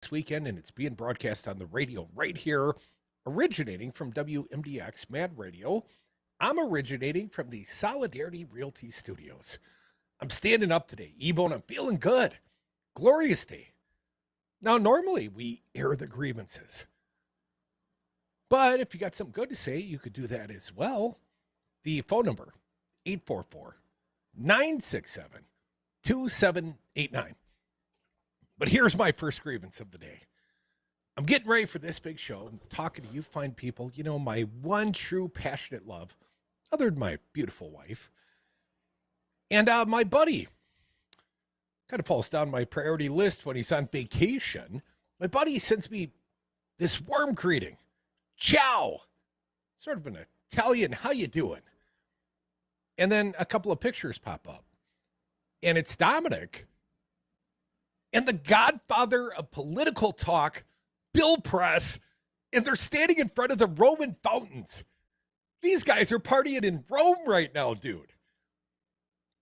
this weekend, and it's being broadcast on the radio right here, originating from WMDX Mad Radio. I'm originating from the Solidarity Realty Studios. I'm standing up today, Ebo, and I'm feeling good. Glorious day. Now, normally we air the grievances, but if you got something good to say, you could do that as well. The phone number, 844-967-2789. But here's my first grievance of the day. I'm getting ready for this big show. I'm talking to you fine people. You know, my one true passionate love, other than my beautiful wife. And my buddy kind of falls down my priority list when he's on vacation. My buddy sends me this warm greeting. Ciao. Sort of an Italian, how you doing? And then a couple of pictures pop up. And it's Dominic and the godfather of political talk, Bill Press, and they're standing in front of the Roman fountains. These guys are partying in Rome right now, dude.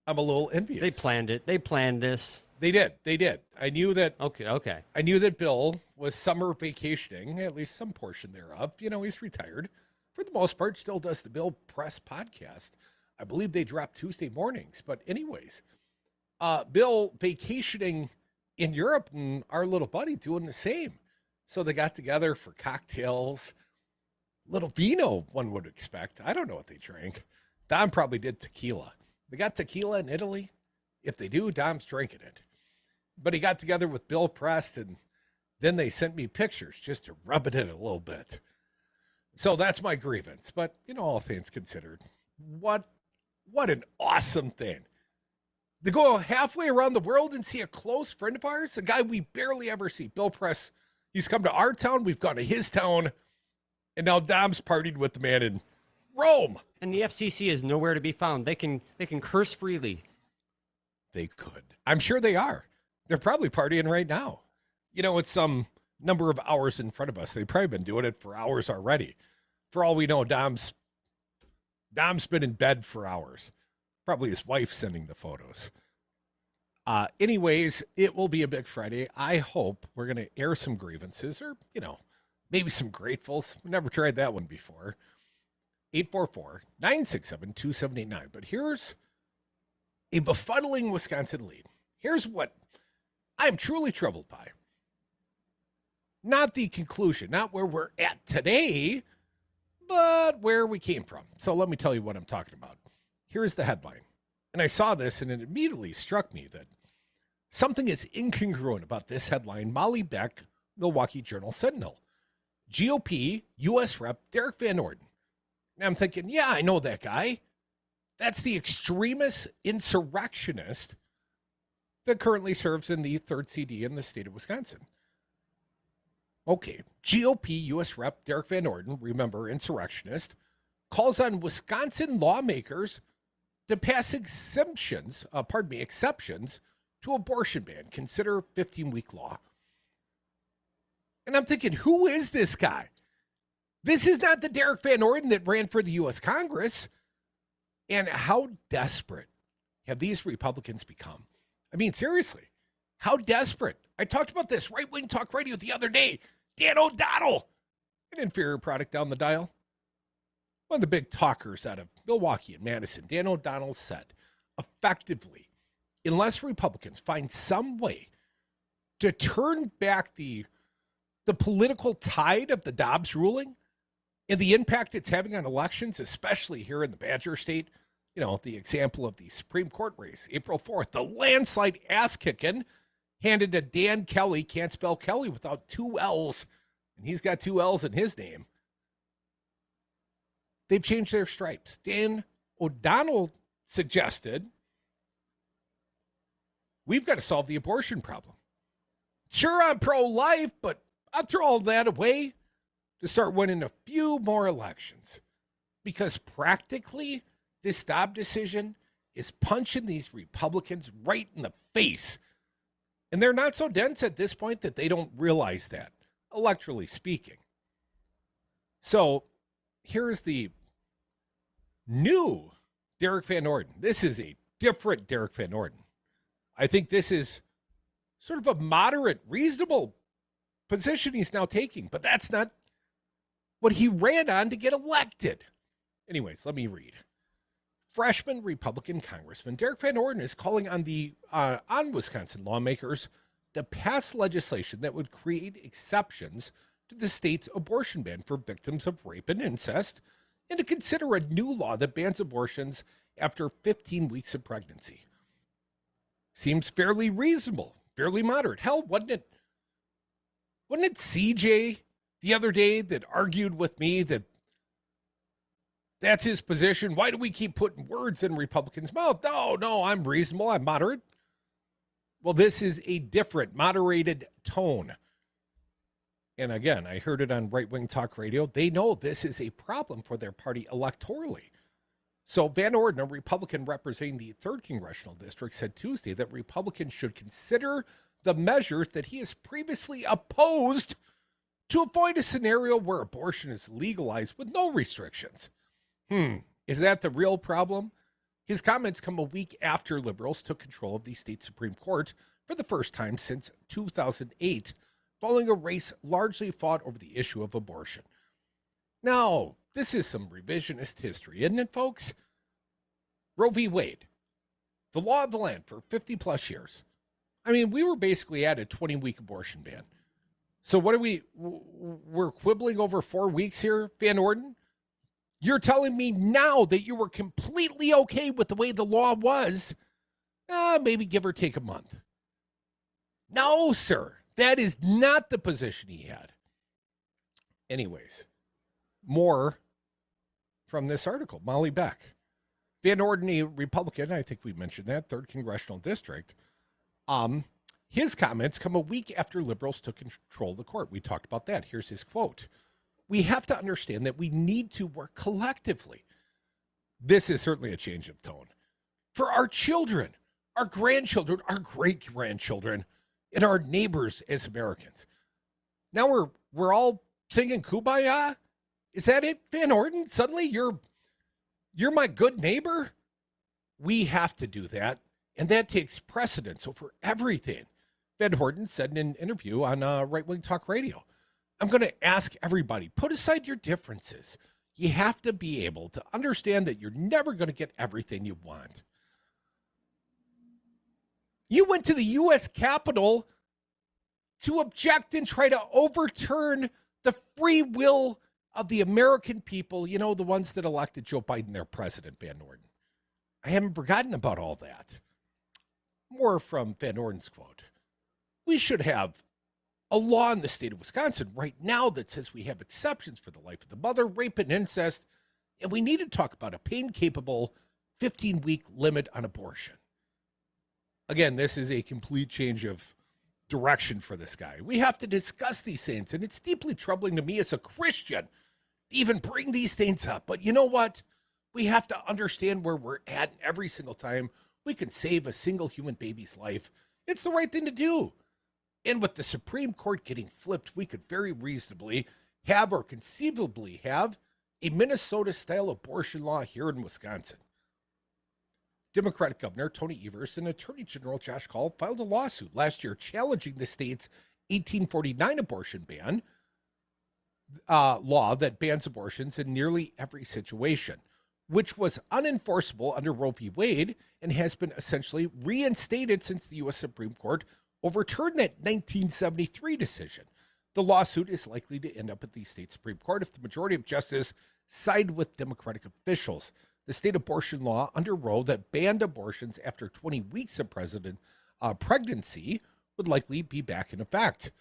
I'm a little envious. They planned it. They planned this. They did. I knew that. Okay. I knew that Bill was summer vacationing, at least some portion thereof. You know, he's retired. For the most part, still does the Bill Press podcast. I believe they drop Tuesday mornings. But anyways, Bill vacationing in Europe and our little buddy doing the same. So they got together for cocktails, little vino, one would expect. I don't know what they drank. Dom probably did tequila. They got tequila in Italy. If they do, Dom's drinking it. But he got together with Bill Press, and then they sent me pictures just to rub it in a little bit. So that's my grievance. But, you know, all things considered, what an awesome thing. To go halfway around the world and see a close friend of ours, a guy we barely ever see, Bill Press. He's come to our town. We've gone to his town. And now Dom's partied with the man in Rome. And the FCC is nowhere to be found. They can curse freely. They could. I'm sure they are. They're probably partying right now. You know, it's some number of hours in front of us. They've probably been doing it for hours already. For all we know, Dom's been in bed for hours. Probably his wife sending the photos. Anyways, it will be a big Friday. I hope we're going to air some grievances or, you know, maybe some gratefuls. We've never tried that one before. 844-967-2789. But here's a befuddling Wisconsin lead. Here's what I'm truly troubled by. Not the conclusion, not where we're at today, but where we came from. So let me tell you what I'm talking about. Here's the headline. And I saw this and it immediately struck me that something is incongruent about this headline. Molly Beck, Milwaukee Journal Sentinel. GOP U.S. Rep Derrick Van Orden. And I'm thinking, yeah, I know that guy. That's the extremist insurrectionist that currently serves in the 3rd CD in the state of Wisconsin. Okay, GOP U.S. Rep Derrick Van Orden, remember, insurrectionist, calls on Wisconsin lawmakers to pass exceptions to abortion ban. Consider 15-week law. And I'm thinking, who is this guy? This is not the Derrick Van Orden that ran for the U.S. Congress. And how desperate have these Republicans become? I mean, seriously, how desperate? I talked about this right-wing talk radio the other day. Dan O'Donnell, an inferior product down the dial. One of the big talkers out of Milwaukee and Madison, Dan O'Donnell said, effectively, unless Republicans find some way to turn back the political tide of the Dobbs ruling and the impact it's having on elections, especially here in the Badger State, you know, the example of the Supreme Court race, April 4th, the landslide ass-kicking handed to Dan Kelly, can't spell Kelly without 2 L's, and he's got 2 L's in his name. They've changed their stripes. Dan O'Donnell suggested we've got to solve the abortion problem. Sure, I'm pro-life, but I'll throw all that away to start winning a few more elections. Because practically, this Dobbs decision is punching these Republicans right in the face. And they're not so dense at this point that they don't realize that, electorally speaking. So here's the new Derrick Van Orden. This is a different Derrick Van Orden. I think this is sort of a moderate, reasonable position he's now taking, but that's not what he ran on to get elected. Anyways, let me read. Freshman Republican Congressman Derrick Van Orden is calling on on Wisconsin lawmakers to pass legislation that would create exceptions to the state's abortion ban for victims of rape and incest, and to consider a new law that bans abortions after 15 weeks of pregnancy. Seems fairly reasonable, fairly moderate. Hell, wasn't it CJ the other day that argued with me that that's his position? Why do we keep putting words in Republicans' mouth? No, I'm reasonable, I'm moderate. Well, this is a different, moderated tone. And again, I heard it on right-wing talk radio. They know this is a problem for their party electorally. So Van Orden, a Republican representing the 3rd Congressional District, said Tuesday that Republicans should consider the measures that he has previously opposed to avoid a scenario where abortion is legalized with no restrictions. Is that the real problem? His comments come a week after liberals took control of the state Supreme Court for the first time since 2008, following a race largely fought over the issue of abortion. Now, this is some revisionist history, isn't it, folks? Roe v. Wade, the law of the land for 50 plus years. I mean, we were basically at a 20-week abortion ban. So what are we're quibbling over 4 weeks here, Van Orden? You're telling me now that you were completely okay with the way the law was, maybe give or take a month. No, sir. That is not the position he had. Anyways, more from this article. Molly Beck. Van Orden, a Republican, I think we mentioned that, 3rd Congressional District. His comments come a week after liberals took control of the court. We talked about that. Here's his quote. We have to understand that we need to work collectively. This is certainly a change of tone. For our children, our grandchildren, our great-grandchildren, and our neighbors as Americans. Now we're all singing Kumbaya? Is that it, Van Orden? Suddenly you're my good neighbor? We have to do that, and that takes precedence over everything. Van Orden said in an interview on right-wing talk radio. I'm going to ask everybody, put aside your differences. You have to be able to understand that you're never going to get everything you want. You went to the U.S. Capitol to object and try to overturn the free will of the American people, you know, the ones that elected Joe Biden their president, Van Orden. I haven't forgotten about all that. More from Van Orden's quote. We should have a law in the state of Wisconsin right now that says we have exceptions for the life of the mother, rape and incest, and we need to talk about a pain-capable 15-week limit on abortion. Again, this is a complete change of direction for this guy. We have to discuss these things, and it's deeply troubling to me as a Christian to even bring these things up. But you know what? We have to understand where we're at every single time we can save a single human baby's life. It's the right thing to do. And with the Supreme Court getting flipped, we could very reasonably have or conceivably have a Minnesota-style abortion law here in Wisconsin. Democratic Governor Tony Evers and Attorney General Josh Kaul filed a lawsuit last year challenging the state's 1849 abortion ban law that bans abortions in nearly every situation, which was unenforceable under Roe v. Wade and has been essentially reinstated since the U.S. Supreme Court overturned that 1973 decision. The lawsuit is likely to end up at the state Supreme Court if the majority of justices side with Democratic officials. The state abortion law under Roe that banned abortions after 20 weeks of pregnancy would likely be back in effect.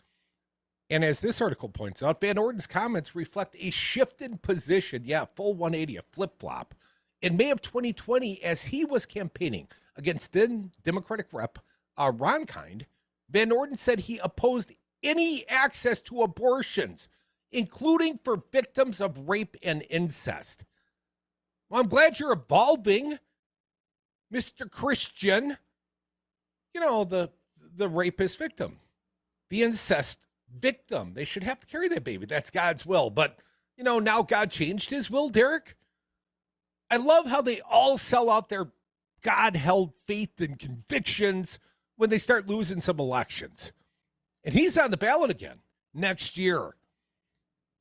And as this article points out, Van Orden's comments reflect a shift in position, full 180, a flip-flop. In May of 2020, as he was campaigning against then Democratic Rep. Ron Kind, Van Orden said he opposed any access to abortions, including for victims of rape and incest. Well, I'm glad you're evolving, Mr. Christian. You know, the rapist victim, the incest victim. They should have to carry that baby. That's God's will. But, you know, now God changed his will, Derrick. I love how they all sell out their God-held faith and convictions when they start losing some elections. And he's on the ballot again. next year.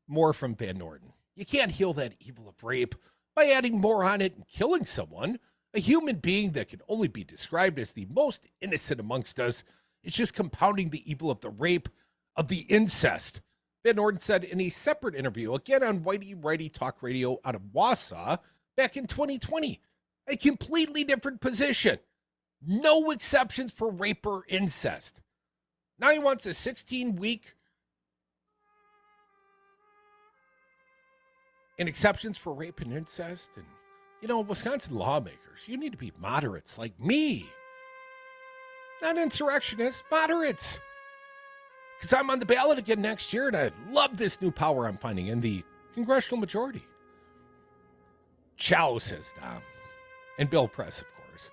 More from Van Orden. You can't heal that evil of rape by adding more on it and killing someone. A human being that can only be described as the most innocent amongst us is just compounding the evil of the rape, of the incest. Van Orden said in a separate interview, again on Whitey Righty Talk Radio out of Wausau back in 2020. A completely different position. No exceptions for rape or incest. Now he wants a 16-week and exceptions for rape and incest. And, you know, Wisconsin lawmakers, you need to be moderates like me. Not insurrectionists, moderates. Because I'm on the ballot again next year, and I love this new power I'm finding in the congressional majority. Chaio, says Dom. And Bill Press, of course.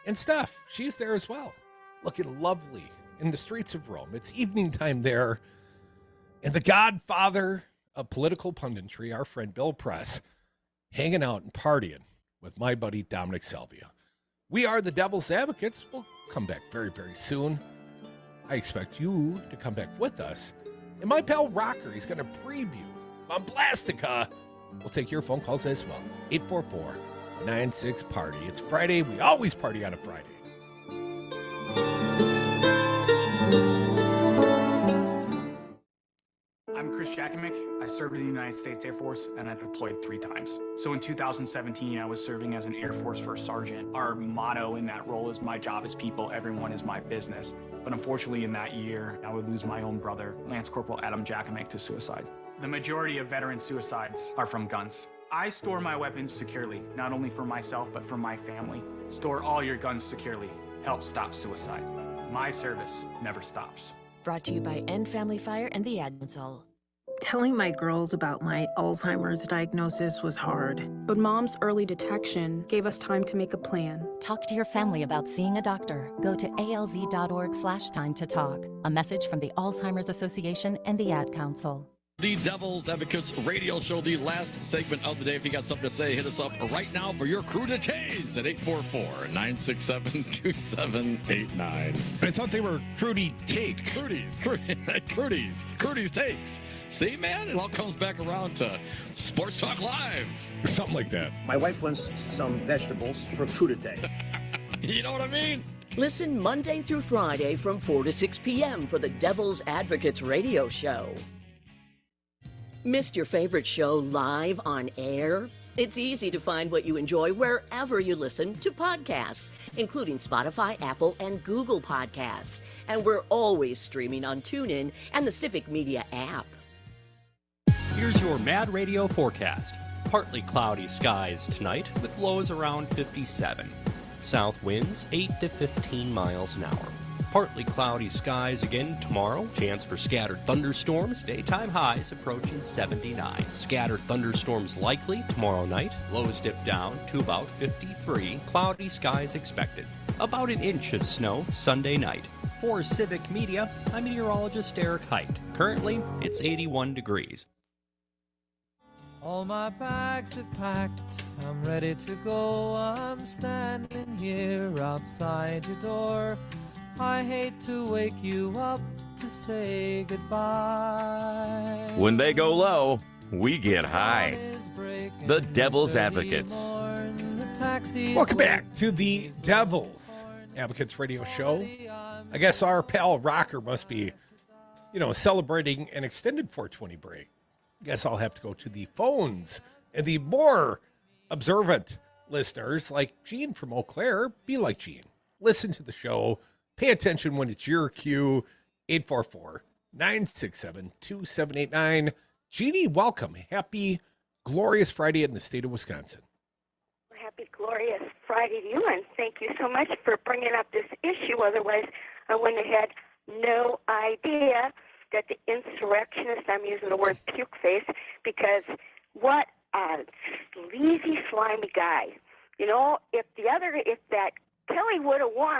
And Steph, she's there as well. Looking lovely in the streets of Rome. It's evening time there. And the godfather of political punditry, our friend Bill Press, hanging out and partying with my buddy Dominic Salvia. We are the Devil's Advocates. We'll come back very, very soon. I expect you to come back with us. And my pal Rokker, he's going to preview Bomblastica. We'll take your phone calls as well. 844-96-PARTY. It's Friday. We always party on a Friday. I'm Chris Jakimick. I served in the United States Air Force and I deployed 3 times. So in 2017, I was serving as an Air Force First Sergeant. Our motto in that role is my job is people, everyone is my business. But unfortunately in that year, I would lose my own brother, Lance Corporal Adam Jakimick, to suicide. The majority of veteran suicides are from guns. I store my weapons securely, not only for myself, but for my family. Store all your guns securely. Help stop suicide. My service never stops. Brought to you by End Family Fire and the Ad Council. Telling my girls about my Alzheimer's diagnosis was hard. But Mom's early detection gave us time to make a plan. Talk to your family about seeing a doctor. Go to alz.org/time to talk. A message from the Alzheimer's Association and the Ad Council. The Devil's Advocates radio show, the last segment of the day. If you got something to say, hit us up right now for your crew to tase at 844-967-2789. I thought they were Crudy takes. Crudy's takes. See, man, it all comes back around to Sports Talk Live. Something like that. My wife wants some vegetables for crudité. You know what I mean? Listen Monday through Friday from 4 to 6 p.m. for the Devil's Advocates radio show. Missed your favorite show live on air? It's easy to find what you enjoy wherever you listen to podcasts, including Spotify, Apple, and Google Podcasts. And we're always streaming on TuneIn and the Civic Media app. Here's your Mad Radio forecast. Partly cloudy skies tonight with lows around 57. South winds 8 to 15 miles an hour. Partly cloudy skies again tomorrow. Chance for scattered thunderstorms. Daytime highs approaching 79. Scattered thunderstorms likely tomorrow night. Lows dip down to about 53. Cloudy skies expected. About an inch of snow Sunday night. For Civic Media, I'm meteorologist Derrick Height. Currently, it's 81 degrees. All my bags are packed, I'm ready to go. I'm standing here outside your door. I hate to wake you up to say goodbye. When they go low, we get high. The Devil's Advocates. Welcome back to the Devil's Advocates radio show. I guess our pal Rokker must be, celebrating an extended 420 break. Guess I'll have to go to the phones and the more observant listeners like Gene from Eau Claire. Be like Gene. Listen to the show. Pay attention when it's your cue. 844-967-2789. Jeannie, welcome. Happy, glorious Friday in the state of Wisconsin. Happy, glorious Friday to you, and thank you so much for bringing up this issue. Otherwise, I wouldn't have had no idea that the insurrectionist, I'm using the word puke face, because what a sleazy, slimy guy. If that Kelly would have won,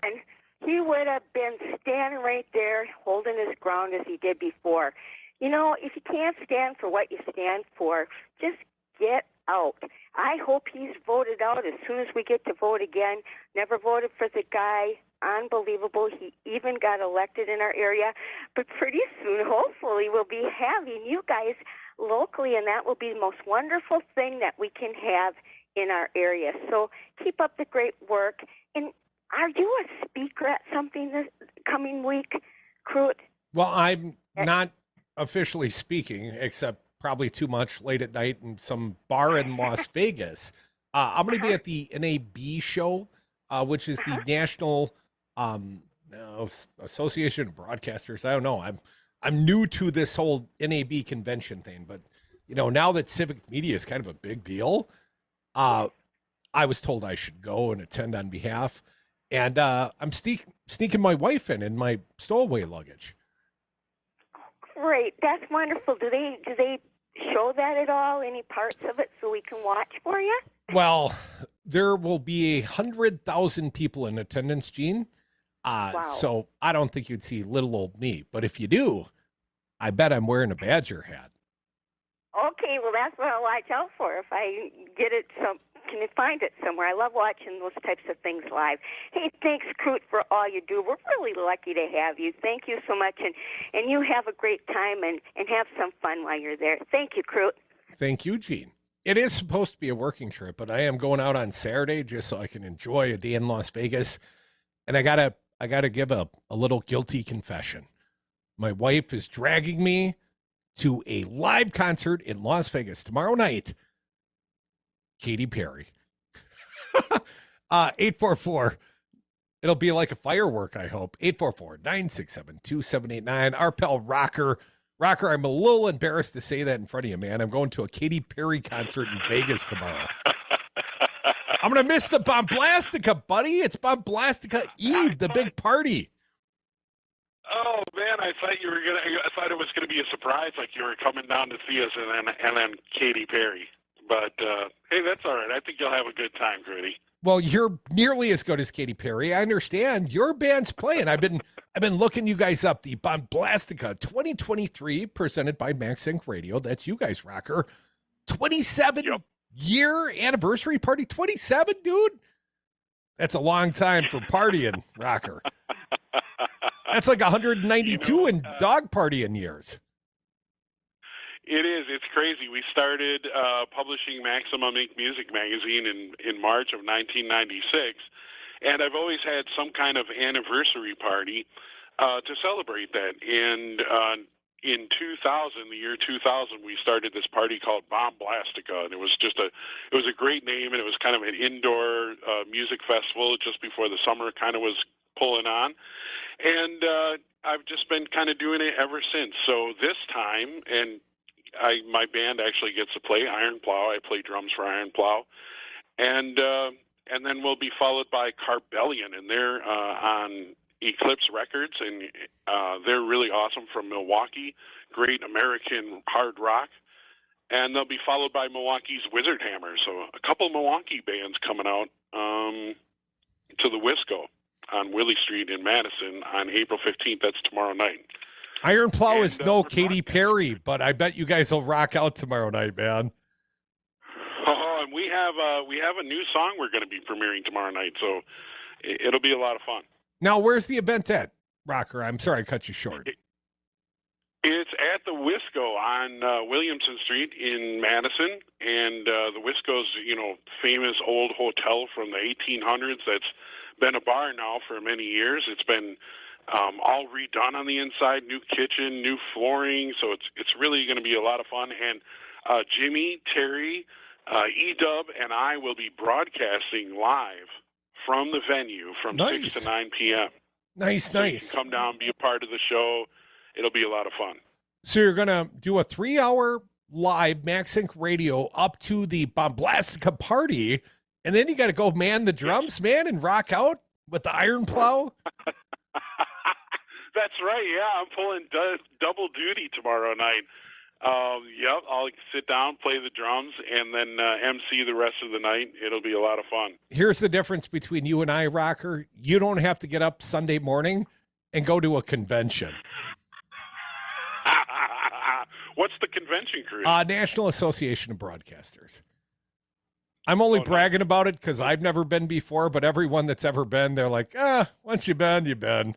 he would have been standing right there holding his ground as he did before. If you can't stand for what you stand for, just get out. I hope he's voted out as soon as we get to vote again. Never voted for the guy unbelievable. He even got elected in our area. But pretty soon, hopefully, we'll be having you guys locally, and that will be the most wonderful thing that we can have in our area. So keep up the great work. And are you a speaker at something this coming week, Crute? Well, I'm not officially speaking, except probably too much late at night in some bar in Las Vegas. I'm going to be at the NAB show, which is the National Association of Broadcasters. I don't know. I'm new to this whole NAB convention thing, but now that civic media is kind of a big deal, I was told I should go and attend on behalf, and I'm sneaking my wife in my stowaway luggage. Great, that's wonderful. Do they show that at all? Any parts of it so we can watch for you? Well, there will be 100,000 people in attendance, Gene. Wow. So I don't think you'd see little old me. But if you do, I bet I'm wearing a Badger hat. Okay, well, that's what I'll watch out for if I get it. Can you find it somewhere? I love watching those types of things live. Hey, thanks, Crute, for all you do. We're really lucky to have you. Thank you so much, and you have a great time and have some fun while you're there. Thank you, Crute. Thank you, Gene. It is supposed to be a working trip, but I am going out on Saturday just so I can enjoy a day in Las Vegas. And I gotta give a little guilty confession. My wife is dragging me to a live concert in Las Vegas tomorrow night. Katy Perry. 844. It'll be like a firework, I hope. 844-967-2789. Our pal Rokker. Rokker, I'm a little embarrassed to say that in front of you, man. I'm going to a Katy Perry concert in Vegas tomorrow. I'm going to miss the Bomblastica, buddy. It's Bomblastica Eve, the big party. Oh man, I thought it was gonna be a surprise, like you were coming down to see us, and then Katy Perry. But hey, that's all right. I think you'll have a good time, Gritty. Well, you're nearly as good as Katy Perry. I understand your band's playing. I've been looking you guys up. The Bomblastica 2023, presented by MaxSync Radio. That's you guys, Rokker. 27-year anniversary party. 27, dude. That's a long time for partying, Rokker. That's like 192 in dog partying years. It is. It's crazy. We started publishing Maximum Ink Music magazine in March of 1996, and I've always had some kind of anniversary party to celebrate that. And in 2000, the year 2000, we started this party called Bomblastica, and it was a great name, and it was kind of an indoor music festival just before the summer kind of was pulling on. And I've just been kind of doing it ever since. So this time, and my band actually gets to play Iron Plow. I play drums for Iron Plow, and then we'll be followed by Carbellion, and they're on Eclipse Records, and they're really awesome from Milwaukee, great American hard rock. And they'll be followed by Milwaukee's Wizard Hammer. So a couple of Milwaukee bands coming out to the Wisco on Willie Street in Madison on April 15th. That's tomorrow night. Iron Plow is no Katy Perry, but I bet you guys will rock out tomorrow night, man. Oh, and we have a new song we're going to be premiering tomorrow night, so it'll be a lot of fun. Now, where's the event at, Rokker? I'm sorry I cut you short. It's at the Wisco on Williamson Street in Madison, and the Wisco's, famous old hotel from the 1800s that's been a bar now for many years. It's been all redone on the inside, new kitchen, new flooring, so it's really going to be a lot of fun. And Jimmy, Terry, E-Dub, and I will be broadcasting live from the venue from 6 to 9 p.m. Nice. You can come down, be a part of the show. It'll be a lot of fun. So you're going to do a 3-hour live MaxSync Radio up to the Bomblastica party, and then you got to go man the drums, man, and rock out with the Iron Plow? That's right, yeah. I'm pulling double duty tomorrow night. Yep, I'll sit down, play the drums, and then MC the rest of the night. It'll be a lot of fun. Here's the difference between you and I, Rokker. You don't have to get up Sunday morning and go to a convention. What's the convention, Cruz? National Association of Broadcasters. I'm only bragging about it because I've never been before, but everyone that's ever been, they're like, once you've been, you've been.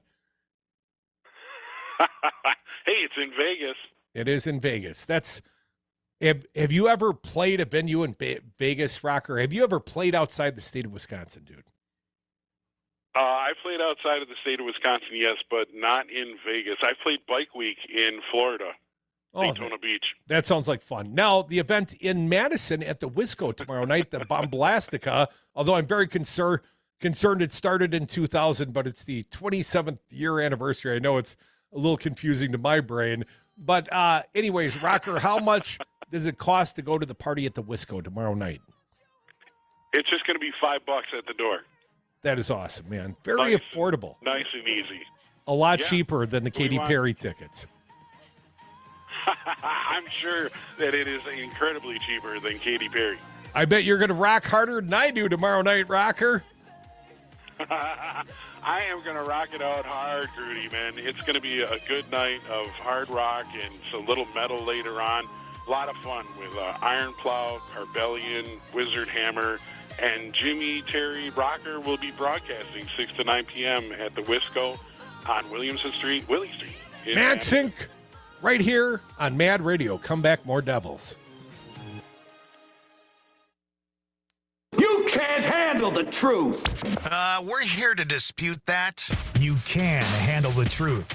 Hey, it's in Vegas. It is in Vegas. Have you ever played a venue in Vegas, Rocker? Have you ever played outside the state of Wisconsin, dude? I played outside of the state of Wisconsin, yes, but not in Vegas. I played Bike Week in Florida, Daytona Beach. That sounds like fun. Now, the event in Madison at the Wisco tomorrow night, the Bomblastica, although I'm very concerned it started in 2000, but it's the 27th year anniversary. I know it's a little confusing to my brain. But anyways, Rocker, how much does it cost to go to the party at the Wisco tomorrow night? It's just going to be $5 at the door. That is awesome, man. Very affordable. Nice and easy. A lot cheaper than the Katy Perry tickets. I'm sure that it is incredibly cheaper than Katy Perry. I bet you're going to rock harder than I do tomorrow night, Rocker. I am going to rock it out hard, Rudy, man. It's going to be a good night of hard rock and some little metal later on. A lot of fun with Iron Plow, Carbellion, Wizard Hammer, and Jimmy Terry Rocker will be broadcasting 6 to 9 p.m. at the Wisco on Williamson Street, Willie Street. Mad Sync, right here on Mad Radio. Come back, more Devils. You can't handle the truth. We're here to dispute that. You can handle the truth.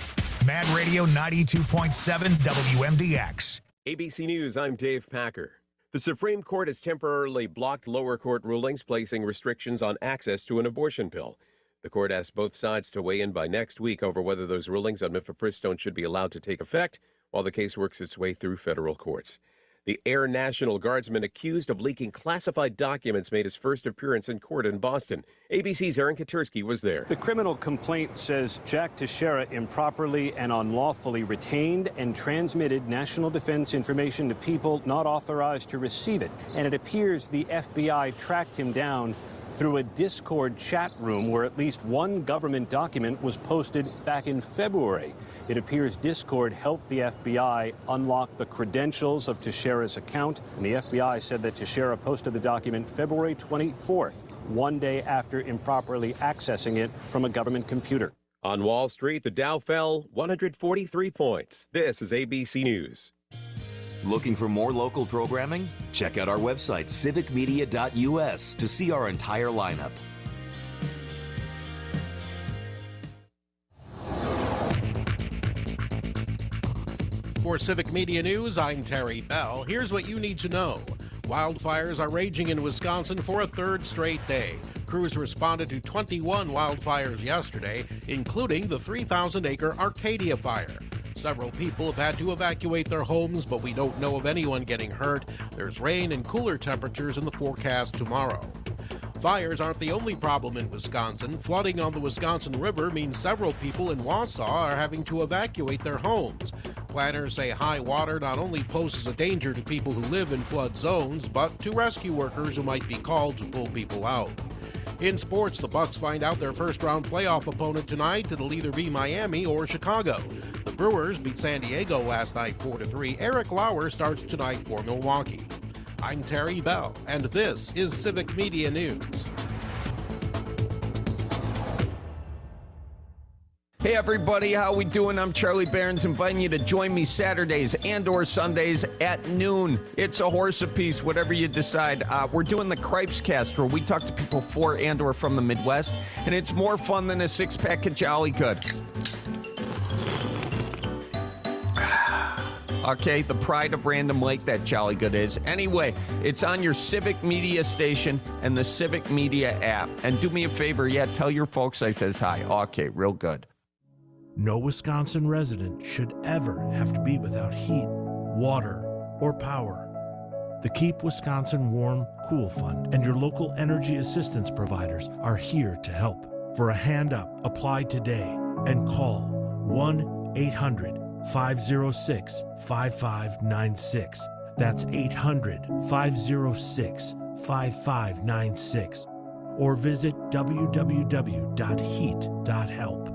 Mad Radio 92.7 WMDX. ABC News, I'm Dave Packer. The Supreme Court has temporarily blocked lower court rulings placing restrictions on access to an abortion pill. The court asked both sides to weigh in by next week over whether those rulings on mifepristone should be allowed to take effect while the case works its way through federal courts. The Air National Guardsman accused of leaking classified documents made his first appearance in court in Boston. ABC's Aaron Katersky was there. The criminal complaint says Jack Teixeira improperly and unlawfully retained and transmitted national defense information to people not authorized to receive it. And it appears the FBI tracked him down through a Discord chat room where at least one government document was posted back in February. It appears Discord helped the FBI unlock the credentials of Teixeira's account, and the FBI said that Teixeira posted the document February 24th, one day after improperly accessing it from a government computer. On Wall Street, the Dow fell 143 points. This is ABC News. Looking for more local programming? Check out our website, civicmedia.us, to see our entire lineup. For Civic Media News, I'm Terry Bell. Here's what you need to know. Wildfires are raging in Wisconsin for a third straight day. Crews responded to 21 wildfires yesterday, including the 3,000-acre Arcadia fire. Several people have had to evacuate their homes, but we don't know of anyone getting hurt. There's rain and cooler temperatures in the forecast tomorrow. Fires aren't the only problem in Wisconsin. Flooding on the Wisconsin River means several people in Wausau are having to evacuate their homes. Planners say high water not only poses a danger to people who live in flood zones, but to rescue workers who might be called to pull people out. In sports, the Bucks find out their first-round playoff opponent tonight. It'll either be Miami or Chicago. The Brewers beat San Diego last night 4-3. Eric Lauer starts tonight for Milwaukee. I'm Terry Bell, and this is Civic Media News. Hey everybody, how we doing? I'm Charlie Barons, inviting you to join me Saturdays and or Sundays at noon. It's a horse apiece, whatever you decide. We're doing the Cripes Cast, where we talk to people for and or from the Midwest, and it's more fun than a six-pack of Jolly Good. Okay, the pride of Random Lake, that Jolly Good is. Anyway, it's on your Civic Media station and the Civic Media app. And do me a favor, tell your folks I says hi. Okay, real good. No Wisconsin resident should ever have to be without heat, water, or power. The Keep Wisconsin Warm, Cool Fund and your local energy assistance providers are here to help. For a hand up, apply today and call 1-800-506-5596. That's 800-506-5596. Or visit www.heat.help.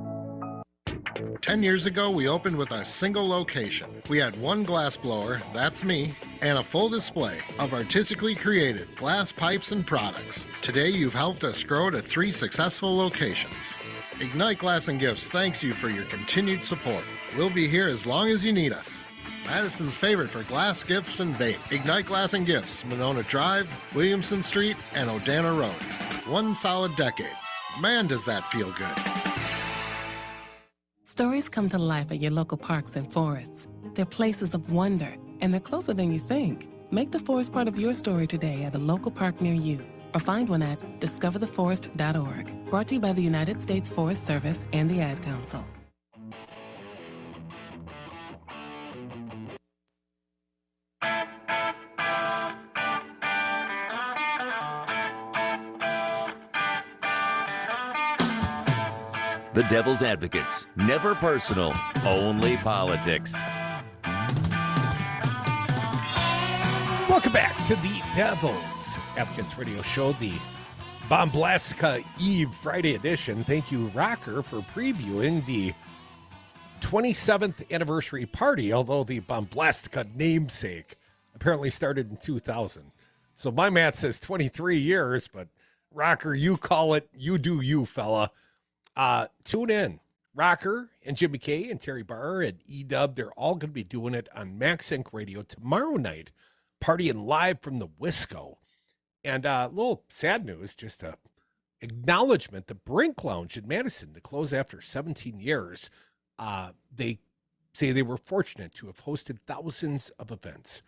10 years ago, we opened with our single location. We had one glass blower, that's me, and a full display of artistically created glass pipes and products. Today, you've helped us grow to 3 successful locations. Ignite Glass and Gifts thanks you for your continued support. We'll be here as long as you need us. Madison's favorite for glass gifts and vape. Ignite Glass and Gifts, Monona Drive, Williamson Street, and Odana Road. 1 solid decade. Man, does that feel good. Stories come to life at your local parks and forests. They're places of wonder, and they're closer than you think. Make the forest part of your story today at a local park near you, or find one at discovertheforest.org. Brought to you by the United States Forest Service and the Ad Council. The Devil's Advocates. Never personal, only politics. Welcome back to the Devil's Advocates Radio Show, the Bomblastica Eve Friday edition. Thank you, Rokker, for previewing the 27th anniversary party, although the Bomblastica namesake apparently started in 2000. So my math says 23 years, but Rokker, you call it, you do you, fella. Tune in. Rokker and Jimmy K and Terry Barr and E-Dub, they're all going to be doing it on Max Inc. Radio tomorrow night, partying live from the Wisco. And a little sad news, just a acknowledgement, the Brink Lounge in Madison to close after 17 years. They say they were fortunate to have hosted thousands of events.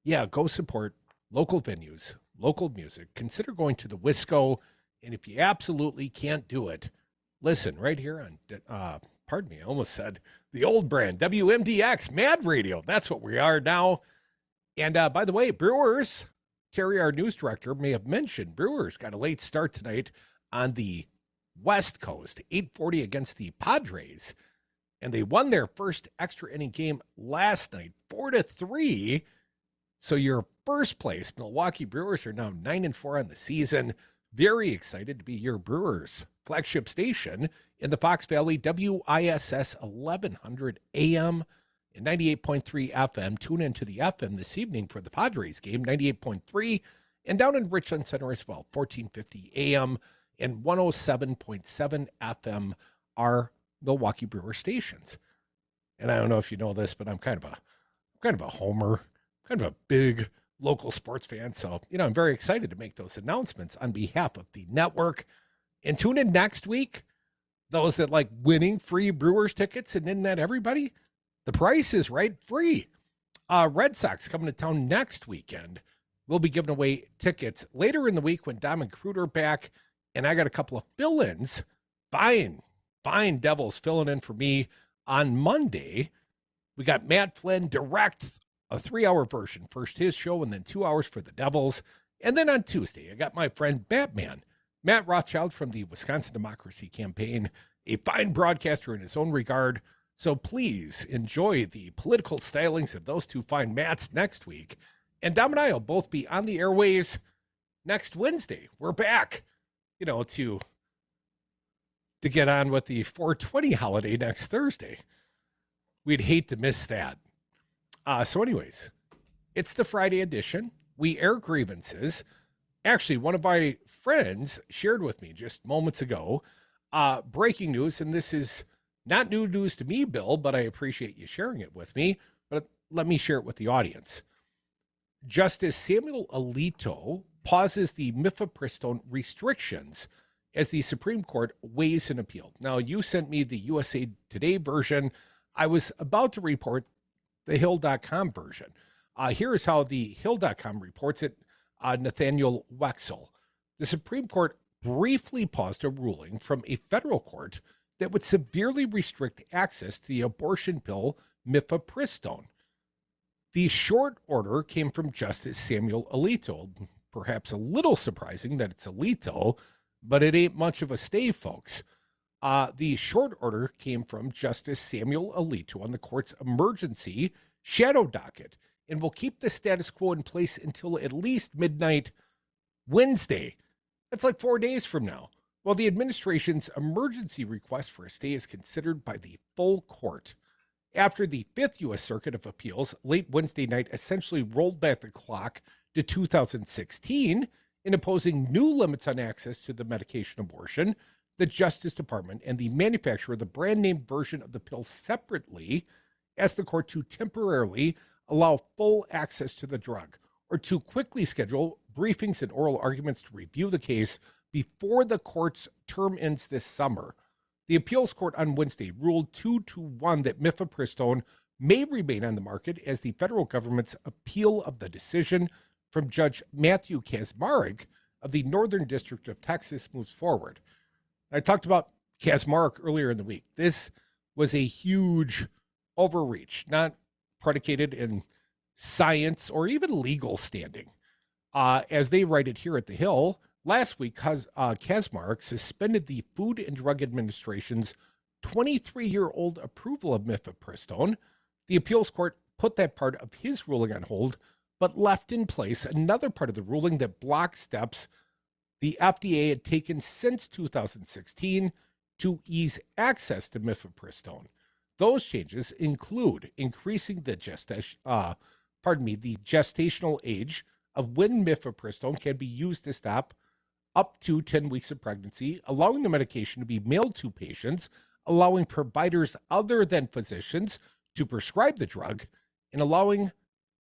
Yeah, go support local venues, local music. Consider going to the Wisco. And if you absolutely can't do it, listen right here on, pardon me, I almost said the old brand, WMDX, Mad Radio. That's what we are now. And by the way, Brewers, Terry, our news director, may have mentioned Brewers got a late start tonight on the West Coast, 8:40 against the Padres. And they won their first extra inning game last night, 4-3. So your first place, Milwaukee Brewers, are now 9-4 on the season. Very excited to be your Brewers flagship station in the Fox Valley, WISS 1100 AM and 98.3 FM. Tune into the FM this evening for the Padres game, 98.3, and down in Richland Center as well, 1450 AM and 107.7 FM are Milwaukee Brewer stations. And I don't know if you know this, but I'm kind of a homer, kind of a big local sports fan. So, I'm very excited to make those announcements on behalf of the network. And tune in next week. Those that like winning free Brewers tickets, and isn't that everybody? The price is right, free. Red Sox coming to town next weekend. We'll be giving away tickets later in the week when Dom and Cruder back. And I got a couple of fill-ins. Fine Devils filling in for me on Monday. We got Matt Flynn direct, a 3-hour version. First his show and then 2 hours for the Devils. And then on Tuesday, I got my friend Batman, Matt Rothschild from the Wisconsin Democracy Campaign, a fine broadcaster in his own regard. So please enjoy the political stylings of those two fine Matts next week. And Dom and I will both be on the airwaves next Wednesday. We're back, to get on with the 420 holiday next Thursday. We'd hate to miss that. So anyways, it's the Friday edition. We air grievances. Actually, one of my friends shared with me just moments ago, breaking news, and this is not new news to me, Bill, but I appreciate you sharing it with me. But let me share it with the audience. Justice Samuel Alito pauses the mifepristone restrictions as the Supreme Court weighs an appeal. Now, you sent me the USA Today version. I was about to report the Hill.com version. Here is how the Hill.com reports it. Nathaniel Wexel. The Supreme Court briefly paused a ruling from a federal court that would severely restrict access to the abortion pill mifepristone. The short order came from Justice Samuel Alito. Perhaps a little surprising that it's Alito, but it ain't much of a stay, folks. The short order came from Justice Samuel Alito on the court's emergency shadow docket and will keep the status quo in place until at least midnight Wednesday. That's like 4 days from now. While the administration's emergency request for a stay is considered by the full court. after the Fifth U.S. Circuit of Appeals late Wednesday night essentially rolled back the clock to 2016 in imposing new limits on access to the medication abortion. The Justice Department and the manufacturer of the brand name version of the pill separately asked the court to temporarily allow full access to the drug or to quickly schedule briefings and oral arguments to review the case before the court's term ends this summer. The appeals court on Wednesday ruled 2-1 that mifepristone may remain on the market as the federal government's appeal of the decision from Judge Matthew Kaczmarek of the Northern District of Texas moves forward. I talked about Kaczmarek earlier in the week. This was a huge overreach, not predicated in science or even legal standing. As they write it here at The Hill, last week, Kaczmarek suspended the Food and Drug Administration's 23-year-old approval of mifepristone. The appeals court put that part of his ruling on hold, but left in place another part of the ruling that blocked steps the FDA had taken since 2016 to ease access to mifepristone. Those changes include increasing the gestational age of when mifepristone can be used to stop up to 10 weeks of pregnancy, allowing the medication to be mailed to patients, allowing providers other than physicians to prescribe the drug, and allowing,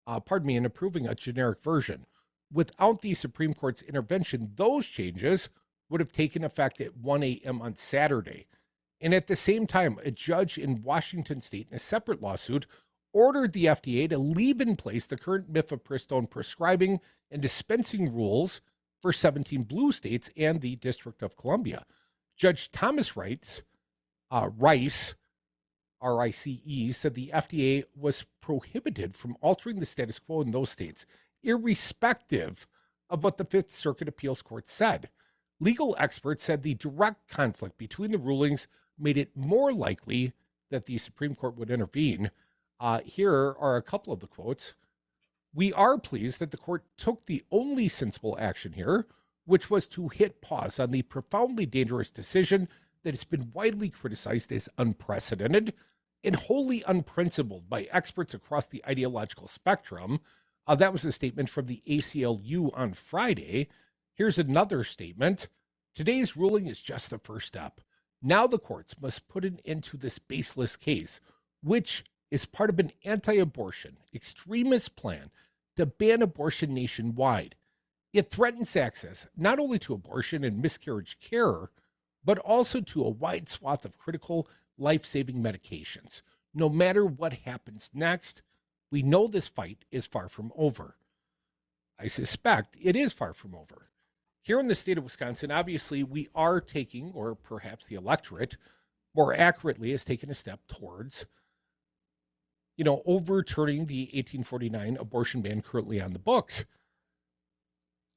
and approving a generic version. Without the Supreme Court's intervention, those changes would have taken effect at 1 a.m. on Saturday. And at the same time, a judge in Washington state in a separate lawsuit ordered the FDA to leave in place the current mifepristone prescribing and dispensing rules for 17 blue states and the District of Columbia. Judge Thomas Rice, R-I-C-E, said the FDA was prohibited from altering the status quo in those states, irrespective of what the Fifth Circuit Appeals Court said. Legal experts said the direct conflict between the rulings made it more likely that the Supreme Court would intervene. Here are a couple of the quotes. "We are pleased that the court took the only sensible action here, which was to hit pause on the profoundly dangerous decision that has been widely criticized as unprecedented and wholly unprincipled by experts across the ideological spectrum." That was a statement from the ACLU on Friday. Here's another statement. "Today's ruling is just the first step. Now the courts must put an end to this baseless case, which is part of an anti-abortion extremist plan to ban abortion nationwide. It threatens access not only to abortion and miscarriage care, but also to a wide swath of critical life-saving medications. No matter what happens next, we know this fight is far from over." I suspect it is far from over. Here in the state of Wisconsin, obviously, we are taking, or perhaps the electorate, more accurately, has taken a step towards, overturning the 1849 abortion ban currently on the books.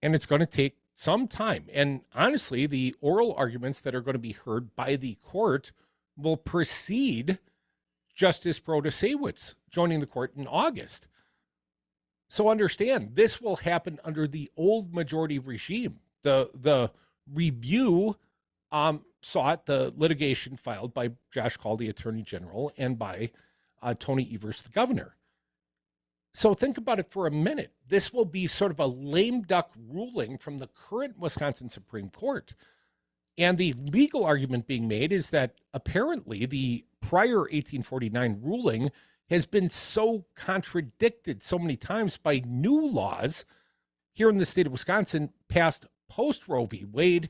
And it's going to take some time. And honestly, the oral arguments that are going to be heard by the court will precede Justice Protasewicz joining the court in August. So understand, this will happen under the old majority regime. The review sought the litigation filed by Josh Call, the Attorney General, and by Tony Evers, the governor. So think about it for a minute. This will be sort of a lame duck ruling from the current Wisconsin Supreme Court. And the legal argument being made is that apparently the prior 1849 ruling has been so contradicted so many times by new laws here in the state of Wisconsin passed post Roe v. Wade,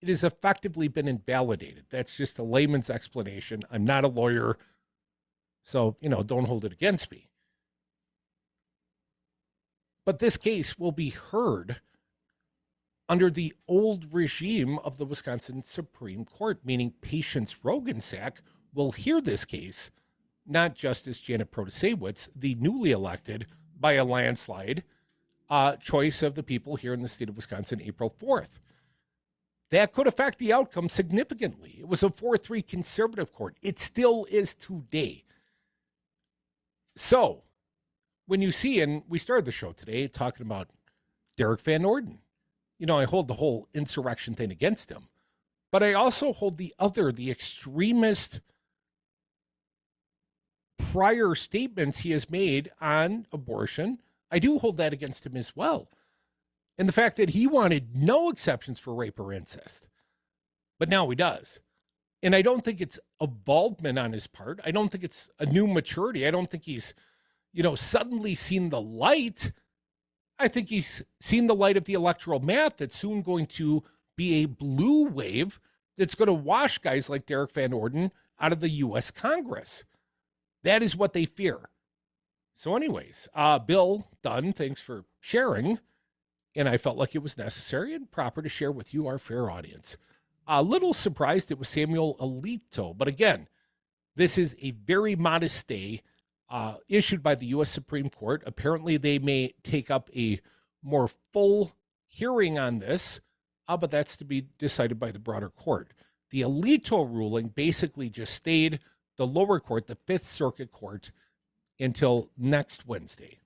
it has effectively been invalidated. That's just a layman's explanation. I'm not a lawyer, so, don't hold it against me. But this case will be heard under the old regime of the Wisconsin Supreme Court, meaning Patience Rogensack will hear this case, not Justice Janet Protasewicz, the newly elected by a landslide choice of the people here in the state of Wisconsin, April 4th. That could affect the outcome significantly. It was a 4-3 conservative court. It still is today. So, when you see, and we started the show today talking about Derrick Van Orden, I hold the whole insurrection thing against him, but I also hold the extremist prior statements he has made on abortion, I do hold that against him as well. And the fact that he wanted no exceptions for rape or incest, but now he does. And I don't think it's involvement on his part. I don't think it's a new maturity. I don't think he's, suddenly seen the light. I think he's seen the light of the electoral math that's soon going to be a blue wave that's going to wash guys like Derrick Van Orden out of the U.S. Congress. That is what they fear. So anyways, Bill Dunn, thanks for sharing. And I felt like it was necessary and proper to share with you, our fair audience. A little surprised it was Samuel Alito. But again, this is a very modest stay issued by the U.S. Supreme Court. Apparently, they may take up a more full hearing on this, but that's to be decided by the broader court. The Alito ruling basically just stayed the lower court, the Fifth Circuit Court, until next Wednesday.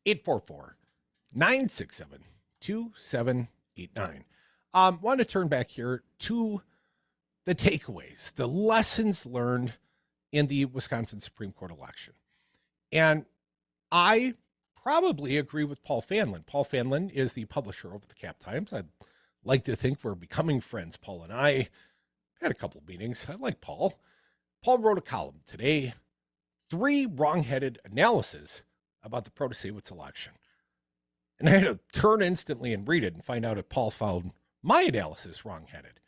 844-967-2789. Want to turn back here to the takeaways, the lessons learned in the Wisconsin Supreme Court election. And I probably agree with Paul Fanlin. Paul Fanlin is the publisher of the Cap Times. I'd like to think we're becoming friends, Paul and I. Had a couple of meetings. I like Paul. Paul wrote a column today, 3 wrong-headed analyses about the Protasiewicz election. And I had to turn instantly and read it and find out if Paul found my analysis wrong-headed.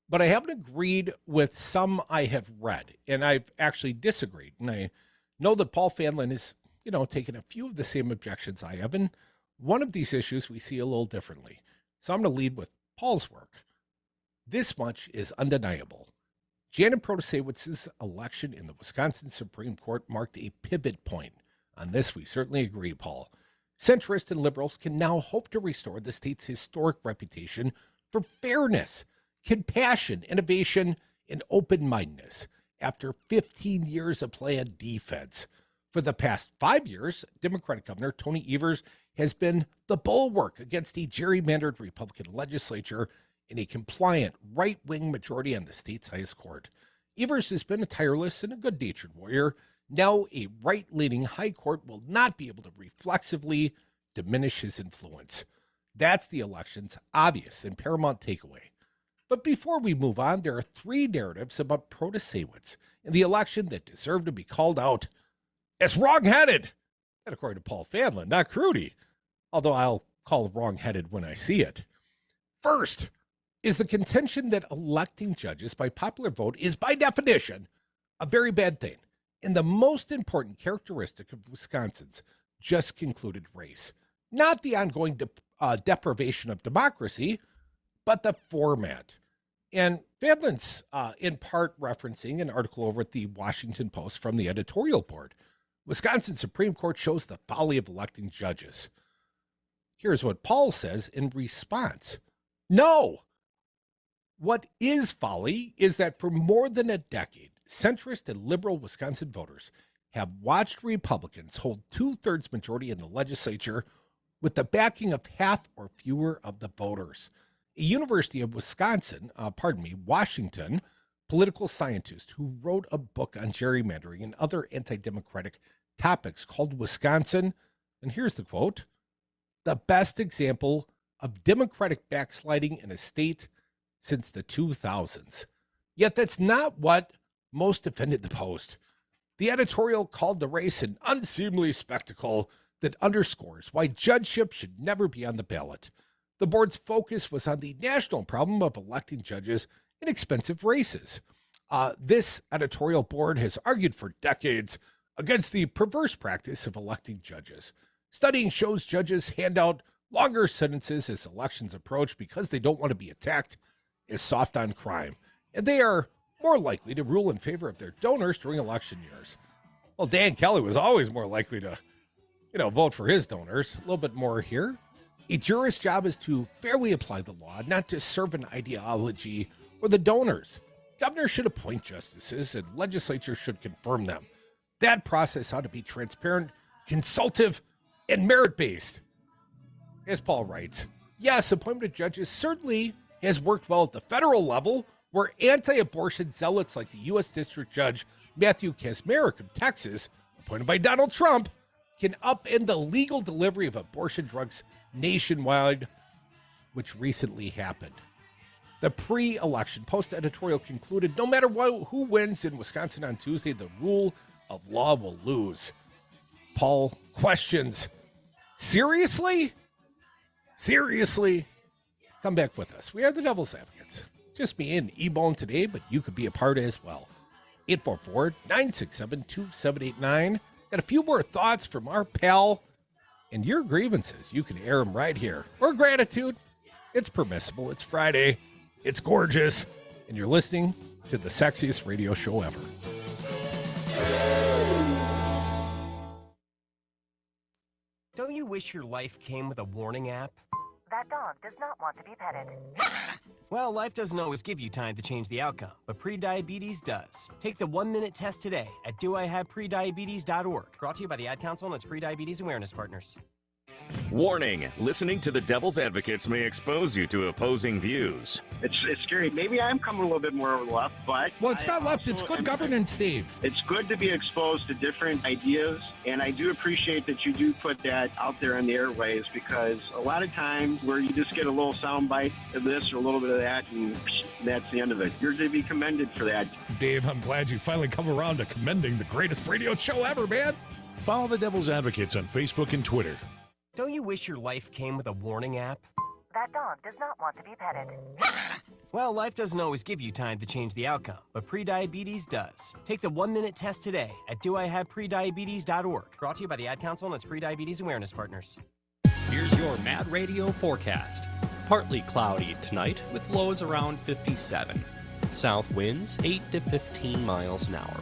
But I haven't agreed with some I have read, and I've actually disagreed. And I know that Paul Fanlin has, taken a few of the same objections I have. And one of these issues we see a little differently. So I'm going to lead with Paul's work. This much is undeniable. Janet Protasiewicz's election in the Wisconsin Supreme Court marked a pivot point. On this, we certainly agree, Paul. Centrists and liberals can now hope to restore the state's historic reputation for fairness, compassion, innovation, and open-mindedness after 15 years of playing defense. For the past 5 years, Democratic Governor Tony Evers has been the bulwark against a gerrymandered Republican legislature and a compliant right-wing majority on the state's highest court. Evers has been a tireless and a good-natured warrior. Now a right-leaning high court will not be able to reflexively diminish his influence. That's the election's obvious and paramount takeaway. But before we move on, there are 3 narratives about Protasiewicz in the election that deserve to be called out as wrong-headed. And according to Paul Fanlin, not Crudy, although I'll call it wrong-headed when I see it. First is the contention that electing judges by popular vote is by definition a very bad thing, and the most important characteristic of Wisconsin's just concluded race. Not the ongoing deprivation of democracy, but the format. And Fanlin's in part referencing an article over at the Washington Post from the editorial board. Wisconsin Supreme Court shows the folly of electing judges. Here's what Paul says in response. No! What is folly is that for more than a decade, centrist and liberal Wisconsin voters have watched Republicans hold 2/3 majority in the legislature with the backing of half or fewer of the voters. A University of Washington political scientist who wrote a book on gerrymandering and other anti-democratic topics called Wisconsin, and here's the quote, the best example of democratic backsliding in a state since the 2000s. Yet that's not what most defended the Post. The editorial called the race an unseemly spectacle that underscores why judgeship should never be on the ballot. The board's focus was on the national problem of electing judges in expensive races. This editorial board has argued for decades against the perverse practice of electing judges. Studying shows judges hand out longer sentences as elections approach because they don't want to be attacked as soft on crime, and they are more likely to rule in favor of their donors during election years. Well, Dan Kelly was always more likely to, vote for his donors. A little bit more here. A jurist's job is to fairly apply the law, not to serve an ideology or the donors. Governors should appoint justices, and legislatures should confirm them. That process ought to be transparent, consultative, and merit-based. As Paul writes, yes, appointment of judges certainly has worked well at the federal level, where anti-abortion zealots like the U.S. District Judge Matthew Kaczmarek of Texas, appointed by Donald Trump, can upend the legal delivery of abortion drugs nationwide, which recently happened. The pre-election Post editorial concluded, no matter who wins in Wisconsin on Tuesday, the rule of law will lose. Paul questions, seriously? Seriously? Come back with us. We are the Devil's Advocates. Just me and E-Bone today, but you could be a part as well. 844-967-2789. Got a few more thoughts from our pal. And your grievances, you can air them right here. Or gratitude. It's permissible. It's Friday. It's gorgeous. And you're listening to the sexiest radio show ever. Don't you wish your life came with a warning app? That dog does not want to be petted. Well, life doesn't always give you time to change the outcome, but prediabetes does. Take the 1-minute test today at doihaveprediabetes.org. Brought to you by the Ad Council and its prediabetes awareness partners. Warning, listening to the Devil's Advocates may expose you to opposing views. It's scary. Maybe I'm coming a little bit more left, but... Well, it's not left. It's good governance, Dave. It's good to be exposed to different ideas, and I do appreciate that you do put that out there on the airways, because a lot of times where you just get a little soundbite of this or a little bit of that, and that's the end of it. You're to be commended for that. Dave, I'm glad you finally come around to commending the greatest radio show ever, man. Follow the Devil's Advocates on Facebook and Twitter. Don't you wish your life came with a warning app? That dog does not want to be petted. Well, life doesn't always give you time to change the outcome, but prediabetes does. Take the 1-minute test today at doihaveprediabetes.org. Brought to you by the Ad Council and its prediabetes awareness partners. Here's your Mad Radio forecast. Partly cloudy tonight with lows around 57. South winds 8 to 15 miles an hour.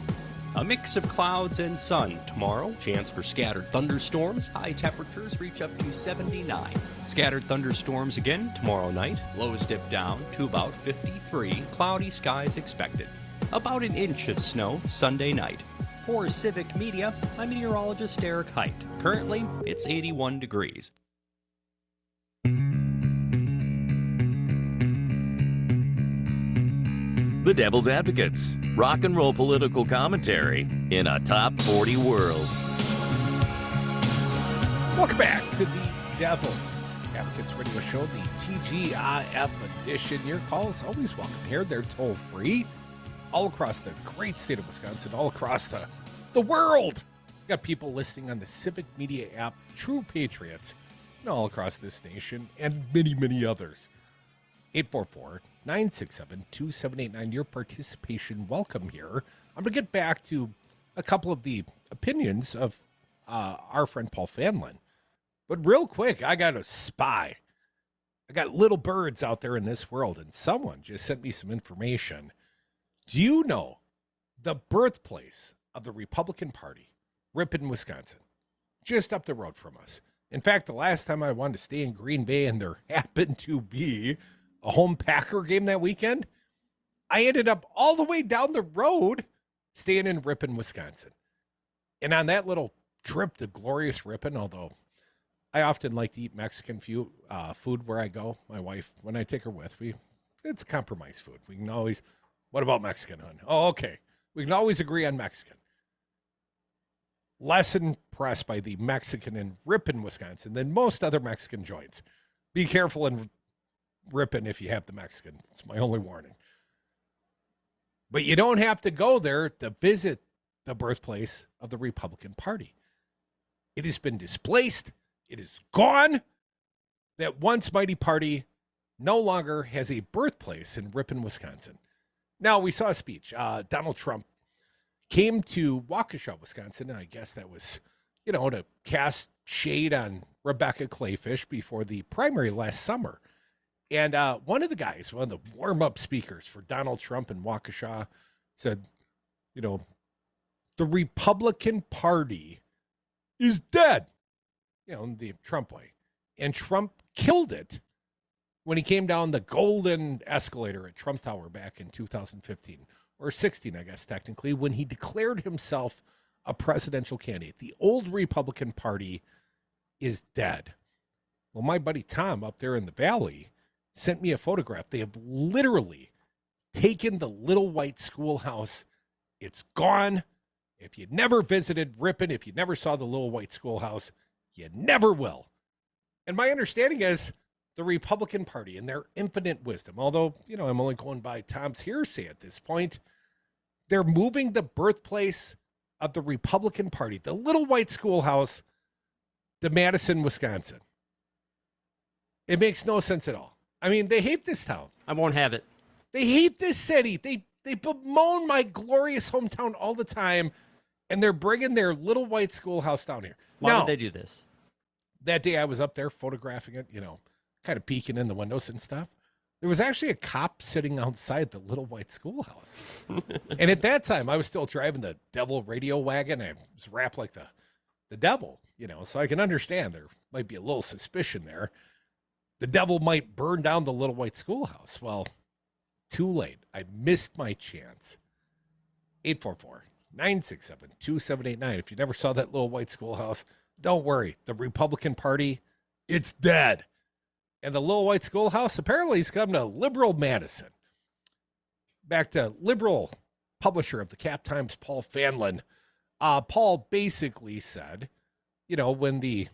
A mix of clouds and sun tomorrow. Chance for scattered thunderstorms. High temperatures reach up to 79. Scattered thunderstorms again tomorrow night. Lows dip down to about 53. Cloudy skies expected. About an inch of snow Sunday night. For Civic Media, I'm meteorologist Derrick Height. Currently, it's 81 degrees. The Devil's Advocates, rock and roll political commentary in a top 40 world. Welcome back to the Devil's Advocates Radio Show, the TGIF edition. Your call is always welcome here. They're toll-free all across the great state of Wisconsin, all across the world. We got people listening on the Civic Media app, True Patriots, and all across this nation, and many, many others. 844-967-2789. Your participation welcome here. I'm going to get back to a couple of the opinions of our friend Paul Fanlin. But real quick, I got a spy. I got little birds out there in this world, and someone just sent me some information. Do you know the birthplace of the Republican Party? Ripon, Wisconsin. Just up the road from us. In fact, the last time I wanted to stay in Green Bay and there happened to be a home Packer game that weekend, I ended up all the way down the road staying in Ripon, Wisconsin. And on that little trip to glorious Ripon, although I often like to eat Mexican food where I go, my wife, when I take her with, it's compromise food. We can always, what about Mexican, hon? Oh, okay. We can always agree on Mexican. Less impressed by the Mexican in Ripon, Wisconsin than most other Mexican joints. Be careful in Ripon if you have the Mexican. It's my only warning. But you don't have to go there to visit the birthplace of the Republican Party. It has been displaced. It is gone. That once mighty party no longer has a birthplace in Ripon, Wisconsin. Now, we saw a speech. Donald Trump came to Waukesha, Wisconsin, and I guess that was, to cast shade on Rebecca Clayfish before the primary last summer. And one of the warm-up speakers for Donald Trump in Waukesha said, the Republican Party is dead, the Trump way. And Trump killed it when he came down the golden escalator at Trump Tower back in 2015, or 16, I guess, technically, when he declared himself a presidential candidate. The old Republican Party is dead. Well, my buddy Tom up there in the valley sent me a photograph. They have literally taken the little white schoolhouse It's gone. If you never visited Ripon, if you never saw the Little White Schoolhouse, you never will. And my understanding is the Republican Party, in their infinite wisdom, although, I'm only going by Tom's hearsay at this point, they're moving the birthplace of the Republican Party, the Little White Schoolhouse, to Madison, Wisconsin. It makes no sense at all. I mean, they hate this town. I won't have it. They hate this city. They bemoan my glorious hometown all the time, and they're bringing their Little White Schoolhouse down here. Why would they do this? That day I was up there photographing it, kind of peeking in the windows and stuff. There was actually a cop sitting outside the Little White Schoolhouse. And at that time, I was still driving the Devil radio wagon. I was wrapped like the devil, so I can understand there might be a little suspicion there. The devil might burn down the Little White Schoolhouse. Well, too late. I missed my chance. 844-967-2789. If you never saw that Little White Schoolhouse, don't worry. The Republican Party, it's dead. And the Little White Schoolhouse apparently has come to liberal Madison. Back to liberal publisher of the Cap Times, Paul Fanlon. Paul basically said, when the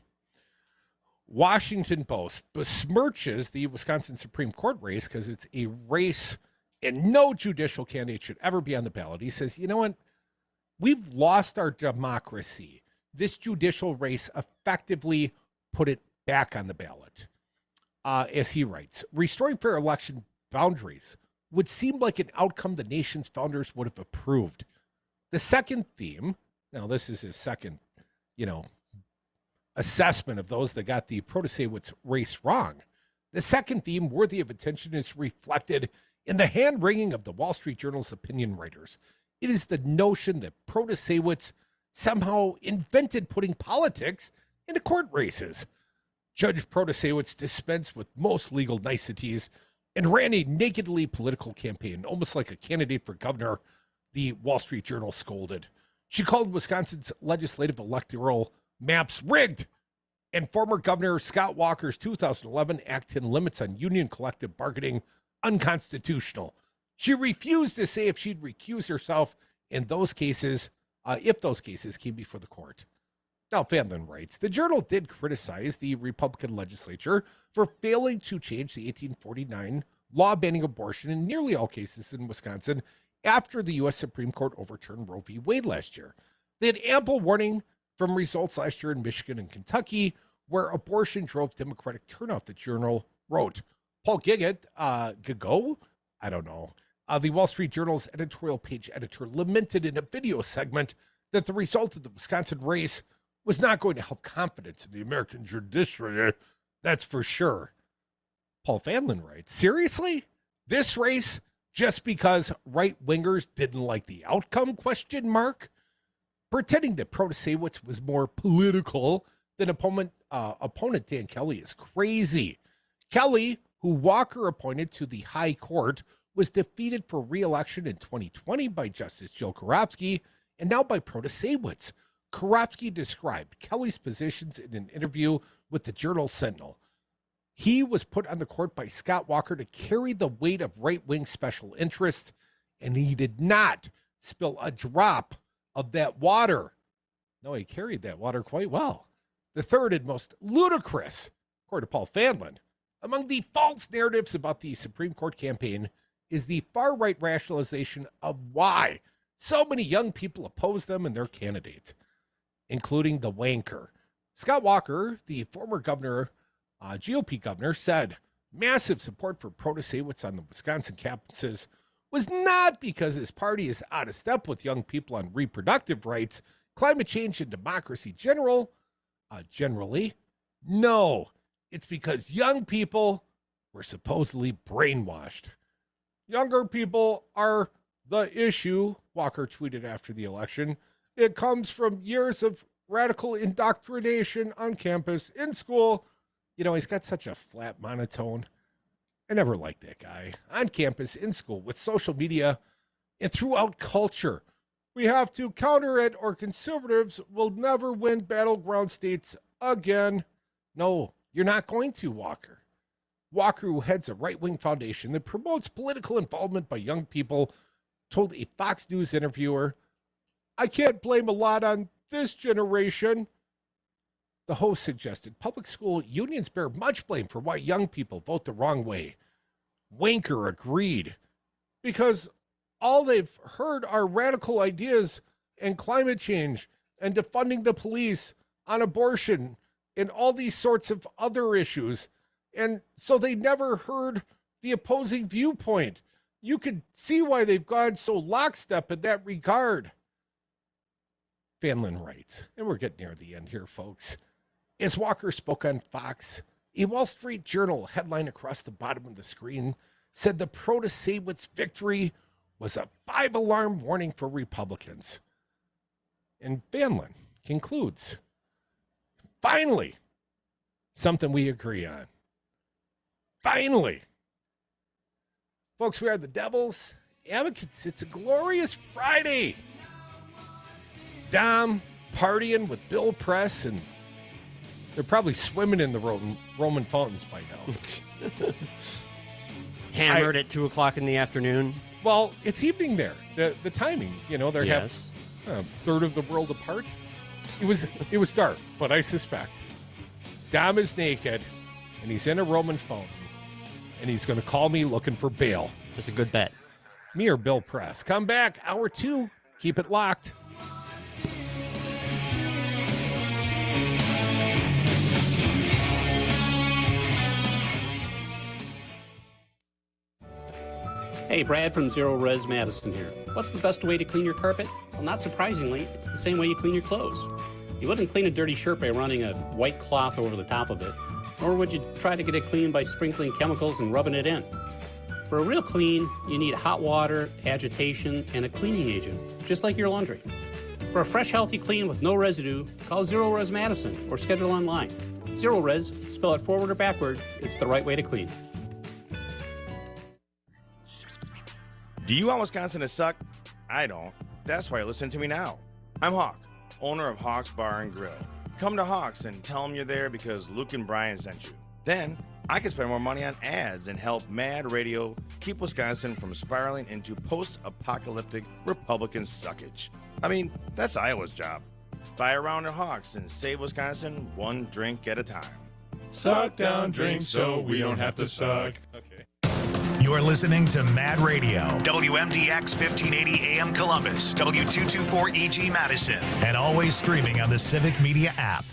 Washington Post besmirches the Wisconsin Supreme Court race because it's a race and no judicial candidate should ever be on the ballot. He says, you know what? We've lost our democracy. This judicial race effectively put it back on the ballot. As he writes, restoring fair election boundaries would seem like an outcome the nation's founders would have approved. The second theme, now this is his second, assessment of those that got the Protasewicz race wrong. The second theme worthy of attention is reflected in the hand-wringing of the Wall Street Journal's opinion writers. It is the notion that Protasewicz somehow invented putting politics into court races. Judge Protasewicz dispensed with most legal niceties and ran a nakedly political campaign, almost like a candidate for governor, the Wall Street Journal scolded. She called Wisconsin's legislative electoral maps rigged, and former Governor Scott Walker's 2011 Act 10 limits on union collective bargaining unconstitutional. She refused to say if she'd recuse herself in those cases, if those cases came before the court. Now, Fanlon writes, the Journal did criticize the Republican legislature for failing to change the 1849 law banning abortion in nearly all cases in Wisconsin after the U.S. Supreme Court overturned Roe v. Wade last year. They had ample warning from results last year in Michigan and Kentucky, where abortion drove Democratic turnout, the Journal wrote. Paul Gigot, I don't know, the Wall Street Journal's editorial page editor, lamented in a video segment that the result of the Wisconsin race was not going to help confidence in the American judiciary, that's for sure. Paul Fanlon writes, seriously? This race just because right-wingers didn't like the outcome, ? Pretending that Protasewicz was more political than opponent Dan Kelly is crazy. Kelly, who Walker appointed to the high court, was defeated for re-election in 2020 by Justice Jill Karofsky and now by Protasewicz. Karofsky described Kelly's positions in an interview with the Journal Sentinel. He was put on the court by Scott Walker to carry the weight of right-wing special interests, and he did not spill a drop of that water. No, he carried that water quite well. The third and most ludicrous, according to Paul Fanlon, among the false narratives about the Supreme Court campaign is the far-right rationalization of why so many young people oppose them and their candidates, including the wanker. Scott Walker, the former governor, GOP governor, said massive support for Protasewicz on the Wisconsin campuses was not because his party is out of step with young people on reproductive rights, climate change, and democracy generally. No, it's because young people were supposedly brainwashed. Younger people are the issue, Walker tweeted after the election. It comes from years of radical indoctrination on campus, in school. He's got such a flat monotone. I never liked that guy. On campus, in school, with social media, and throughout culture. We have to counter it, or conservatives will never win battleground states again. No, you're not going to, Walker. Walker, who heads a right-wing foundation that promotes political involvement by young people, told a Fox News interviewer, "I can't blame a lot on this generation." The host suggested public school unions bear much blame for why young people vote the wrong way. Wanker agreed, because all they've heard are radical ideas and climate change and defunding the police on abortion and all these sorts of other issues. And so they never heard the opposing viewpoint. You could see why they've gone so lockstep in that regard. Fanlin writes, and we're getting near the end here, folks. As Walker spoke on Fox, a Wall Street Journal headline across the bottom of the screen said the Protasewicz victory was a 5-alarm warning for Republicans. And Fanlin concludes, finally, something we agree on. Finally. Folks, we are the Devil's Advocates. It's a glorious Friday. Dom partying with Bill Press, and they're probably swimming in the Roman fountains by now. Hammered at 2 o'clock in the afternoon. Well, it's evening there. The timing, they're Yes. a third of the world apart. It was dark, but I suspect Dom is naked, and he's in a Roman fountain, and he's going to call me looking for bail. That's a good bet. Me or Bill Press. Come back, hour 2. Keep it locked. Hey, Brad from Zero Res Madison here. What's the best way to clean your carpet? Well, not surprisingly, it's the same way you clean your clothes. You wouldn't clean a dirty shirt by running a white cloth over the top of it, nor would you try to get it clean by sprinkling chemicals and rubbing it in. For a real clean, you need hot water, agitation, and a cleaning agent, just like your laundry. For a fresh, healthy clean with no residue, call Zero Res Madison or schedule online. Zero Res, spell it forward or backward, it's the right way to clean. Do you want Wisconsin to suck? I don't. That's why you listen to me now. I'm Hawk, owner of Hawk's Bar and Grill. Come to Hawk's and tell them you're there because Luke and Brian sent you. Then I can spend more money on ads and help Mad Radio keep Wisconsin from spiraling into post-apocalyptic Republican suckage. I mean, that's Iowa's job. Buy a round of Hawks and save Wisconsin one drink at a time. Suck down drinks so we don't have to suck. Okay. You're listening to Mad Radio, WMDX 1580 AM Columbus, W224EG Madison, and always streaming on the Civic Media app.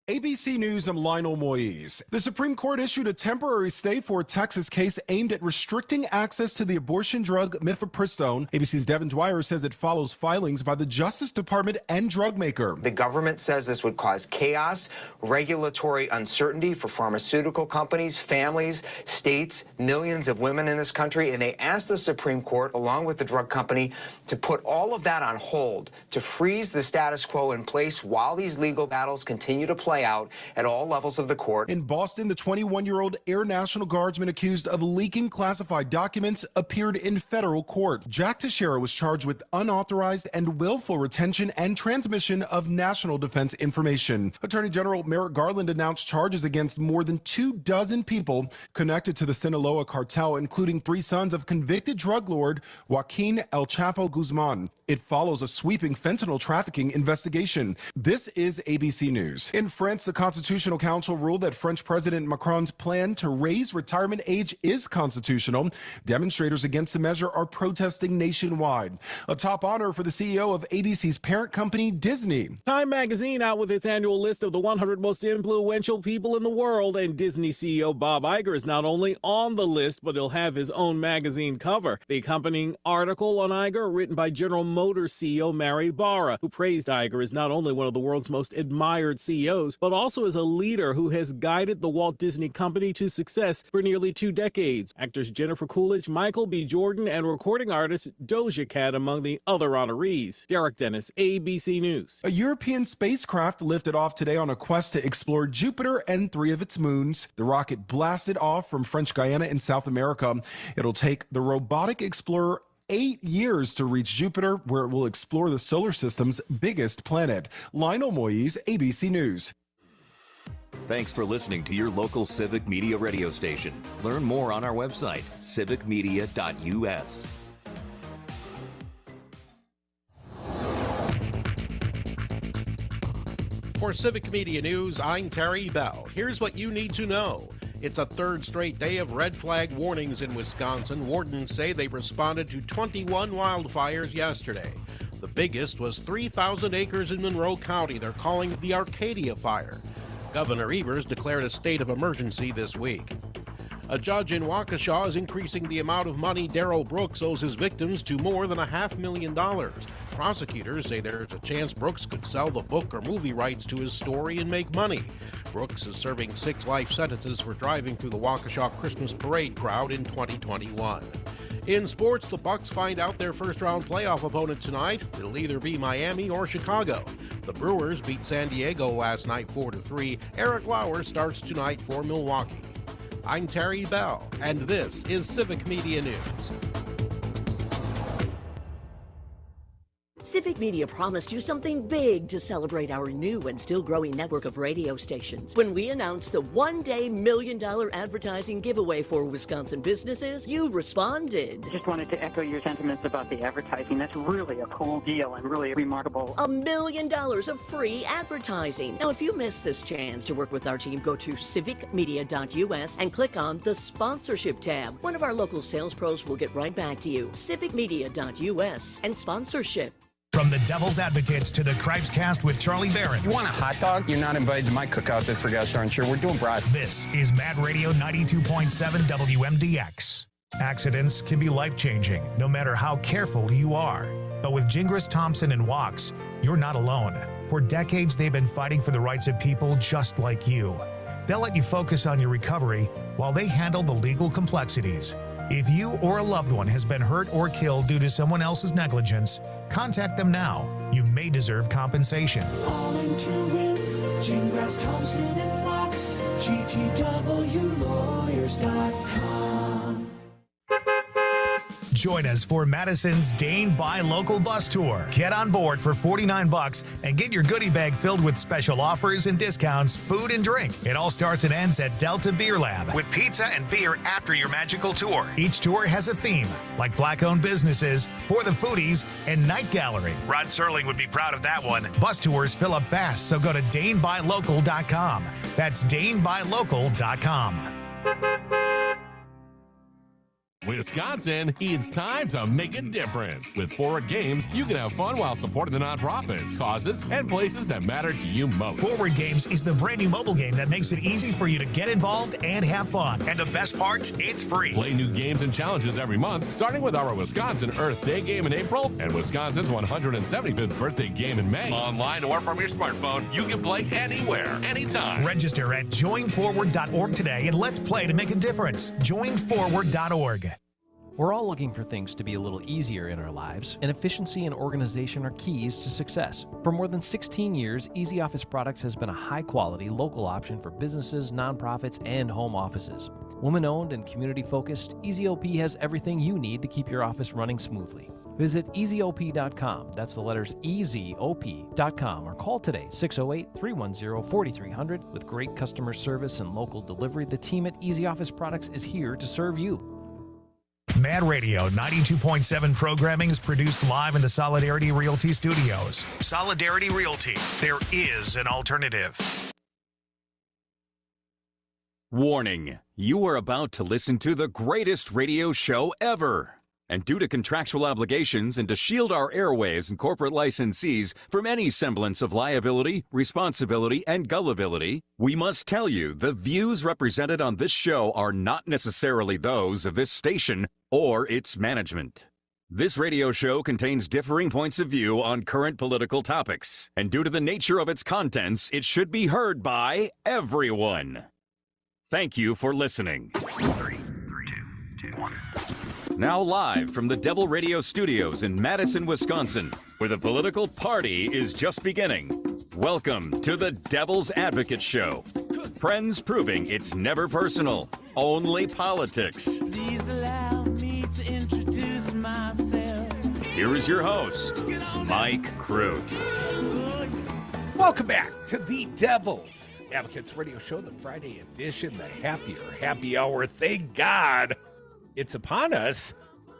ABC News, I'm Lionel Moise. The Supreme Court issued a temporary stay for a Texas case aimed at restricting access to the abortion drug mifepristone. ABC's Devin Dwyer says it follows filings by the Justice Department and drug maker. The government says this would cause chaos, regulatory uncertainty for pharmaceutical companies, families, states, millions of women in this country, and they asked the Supreme Court, along with the drug company, to put all of that on hold, to freeze the status quo in place while these legal battles continue to play out at all levels of the court. In Boston, the 21-year-old Air National Guardsman accused of leaking classified documents appeared in federal court. Jack Teixeira was charged with unauthorized and willful retention and transmission of national defense information. Attorney General Merrick Garland announced charges against more than 24 people connected to the Sinaloa cartel, including 3 sons of convicted drug lord Joaquin El Chapo Guzman. It follows a sweeping fentanyl trafficking investigation. This is ABC News. In France, the Constitutional Council ruled that French President Macron's plan to raise retirement age is constitutional. Demonstrators against the measure are protesting nationwide. A top honor for the CEO of ABC's parent company, Disney. Time magazine out with its annual list of the 100 most influential people in the world, and Disney CEO Bob Iger is not only on the list, but he'll have his own magazine cover. The accompanying article on Iger, written by General Motors CEO Mary Barra, who praised Iger as not only one of the world's most admired CEOs, but also as a leader who has guided the Walt Disney Company to success for nearly 2 decades. Actors Jennifer Coolidge, Michael B. Jordan, and recording artist Doja Cat among the other honorees. Derek Dennis, ABC News. A European spacecraft lifted off today on a quest to explore Jupiter and 3 of its moons. The rocket blasted off from French Guiana in South America. It'll take the robotic explorer 8 years to reach Jupiter, where it will explore the solar system's biggest planet. Lionel Moise, ABC News. Thanks for listening to your local Civic Media radio station. Learn more on our website, civicmedia.us. For Civic Media News, I'm Terry Bell. Here's what you need to know. It's a third straight day of red flag warnings in Wisconsin. Wardens say they responded to 21 wildfires yesterday. The biggest was 3,000 acres in Monroe County. They're calling the Arcadia Fire. Governor Evers declared a state of emergency this week. A judge in Waukesha is increasing the amount of money Darrell Brooks owes his victims to more than $500,000. Prosecutors say there's a chance Brooks could sell the book or movie rights to his story and make money. Brooks is serving 6 life sentences for driving through the Waukesha Christmas parade crowd in 2021. In sports, the Bucks find out their first-round playoff opponent tonight. It'll either be Miami or Chicago. The Brewers beat San Diego last night 4-3. Eric Lauer starts tonight for Milwaukee. I'm Terry Bell, and this is Civic Media News. Civic Media promised you something big to celebrate our new and still growing network of radio stations. When we announced the one-day $1 million advertising giveaway for Wisconsin businesses, you responded. I just wanted to echo your sentiments about the advertising. That's really a cool deal and really remarkable. $1 million of free advertising. Now, if you missed this chance to work with our team, go to civicmedia.us and click on the sponsorship tab. One of our local sales pros will get right back to you. civicmedia.us and sponsorship. From the Devil's Advocates to the Cripes Cast with Charlie Barron. You want a hot dog? You're not invited to my cookout. That's for guests aren't sure. We're doing brats. This is Mad Radio 92.7 WMDX. Accidents can be life-changing, no matter how careful you are. But with Gingras Thompson and Walks, you're not alone. For decades, they've been fighting for the rights of people just like you. They'll let you focus on your recovery while they handle the legal complexities. If you or a loved one has been hurt or killed due to someone else's negligence, contact them now. You may deserve compensation. Calling to win, Gingras Thompson and Walks, GTWlawyers.com. Join us for Madison's Dane Buy Local Bus Tour. Get on board for $49 and get your goodie bag filled with special offers and discounts, food and drink. It all starts and ends at Delta Beer Lab with pizza and beer after your magical tour. Each tour has a theme, like Black-owned businesses, For the Foodies, and Night Gallery. Rod Serling would be proud of that one. Bus tours fill up fast, so go to DaneBuyLocal.com. That's DaneBuyLocal.com. Wisconsin, it's time to make a difference. With Forward Games, you can have fun while supporting the nonprofits, causes, and places that matter to you most. Forward Games is the brand new mobile game that makes it easy for you to get involved and have fun. And the best part, it's free. Play new games and challenges every month, starting with our Wisconsin Earth Day game in April and Wisconsin's 175th birthday game in May. Online or from your smartphone, you can play anywhere, anytime. Register at joinforward.org today and let's play to make a difference. Joinforward.org. We're all looking for things to be a little easier in our lives, and efficiency and organization are keys to success. For more than 16 years, Easy Office Products has been a high-quality local option for businesses, nonprofits, and home offices. Woman-owned and community-focused, EasyOP has everything you need to keep your office running smoothly. Visit EasyOP.com, that's the letters EasyOP.com, or call today, 608-310-4300. With great customer service and local delivery, the team at Easy Office Products is here to serve you. Mad Radio 92.7 programming is produced live in the Solidarity Realty Studios. Solidarity Realty, there is an alternative. Warning, you are about to listen to the greatest radio show ever. And due to contractual obligations and to shield our airwaves and corporate licensees from any semblance of liability, responsibility, and gullibility, we must tell you the views represented on this show are not necessarily those of this station or its management. This radio show contains differing points of view on current political topics, and due to the nature of its contents, it should be heard by everyone. Thank you for listening. 3, 2, 1. Now live from the Devil Radio Studios in Madison, Wisconsin, where the political party is just beginning. Welcome to the Devil's Advocate Show. Friends proving it's never personal, only politics. Please allow me to introduce myself. Here is your host, Mike Crute. Welcome back to the Devil's Advocates Radio Show, the Friday edition, the happy hour. Thank God it's upon us,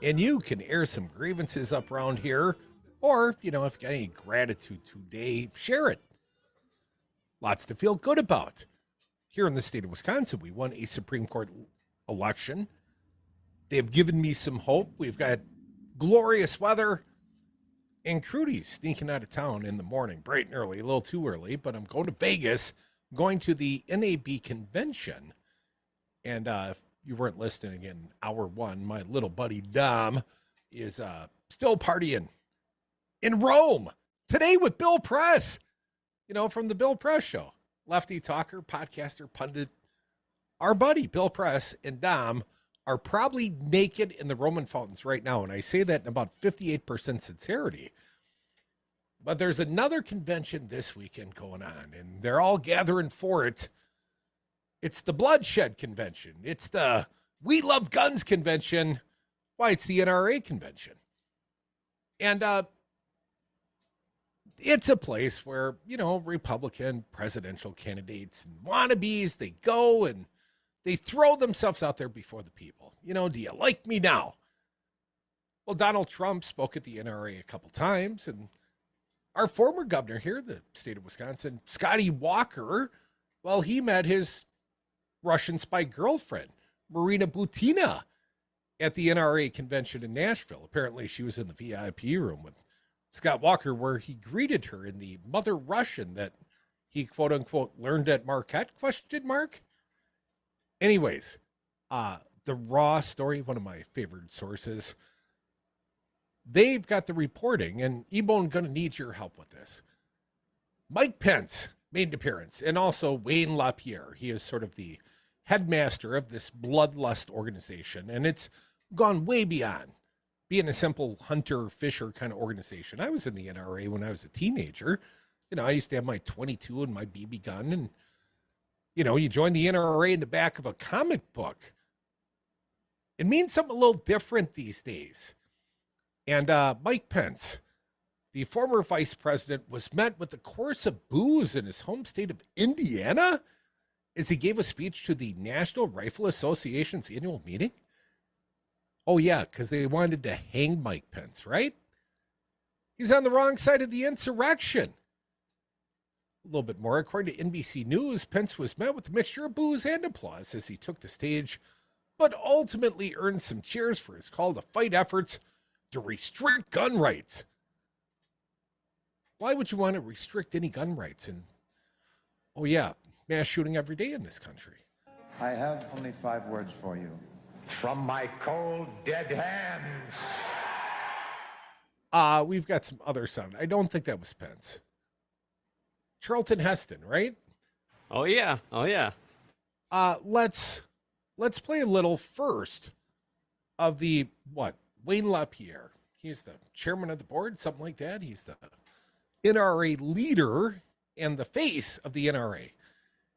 and you can air some grievances up around here, or, if you got any gratitude today, share it. lots to feel good about. Here in the state of Wisconsin, we won a Supreme Court election. They have given me some hope. We've got glorious weather. And Crudy's sneaking out of town in the morning, bright and early, a little too early, but I'm going to Vegas, going to the NAB convention. And if you weren't listening in hour one, my little buddy Dom is still partying in Rome today with Bill Press, from the Bill Press Show. Lefty talker, podcaster, pundit. Our buddy Bill Press and Dom are probably naked in the Roman fountains right now, and I say that in about 58% sincerity. But there's another convention this weekend going on, and they're all gathering for it. It's the Bloodshed Convention. It's the We Love Guns Convention. Why, it's the NRA convention. And it's a place where, Republican presidential candidates and wannabes, they go and they throw themselves out there before the people. Do you like me now? Well, Donald Trump spoke at the NRA a couple times, and our former governor here, the state of Wisconsin, Scotty Walker, well, he met his Russian spy girlfriend, Marina Butina, at the NRA convention in Nashville. Apparently, she was in the VIP room with Scott Walker, where he greeted her in the mother Russian that he, quote unquote, learned at Marquette, ? Anyways, the Raw story, one of my favorite sources, they've got the reporting, and Ebone going to need your help with this. Mike Pence made an appearance, and also Wayne LaPierre. He is sort of the headmaster of this bloodlust organization, and it's gone way beyond being a simple hunter-fisher kind of organization. I was in the NRA when I was a teenager. I used to have my .22 and my BB gun, and you join the NRA in the back of a comic book. It means something a little different these days. And Mike Pence, the former vice president, was met with a chorus of boos in his home state of Indiana as he gave a speech to the National Rifle Association's annual meeting. Oh, yeah, because they wanted to hang Mike Pence, right? He's on the wrong side of the insurrection. A little bit more. According to NBC News, Pence was met with a mixture of boos and applause as he took the stage, but ultimately earned some cheers for his call to fight efforts to restrict gun rights. Why would you want to restrict any gun rights? And, oh yeah, mass shooting every day in this country. I have only 5 words for you. From my cold, dead hands. We've got some other sound. I don't think that was Pence. Charlton Heston, right? Oh yeah. Let's play a little first of the Wayne LaPierre. He's the chairman of the board, something like that. He's the NRA leader and the face of the NRA.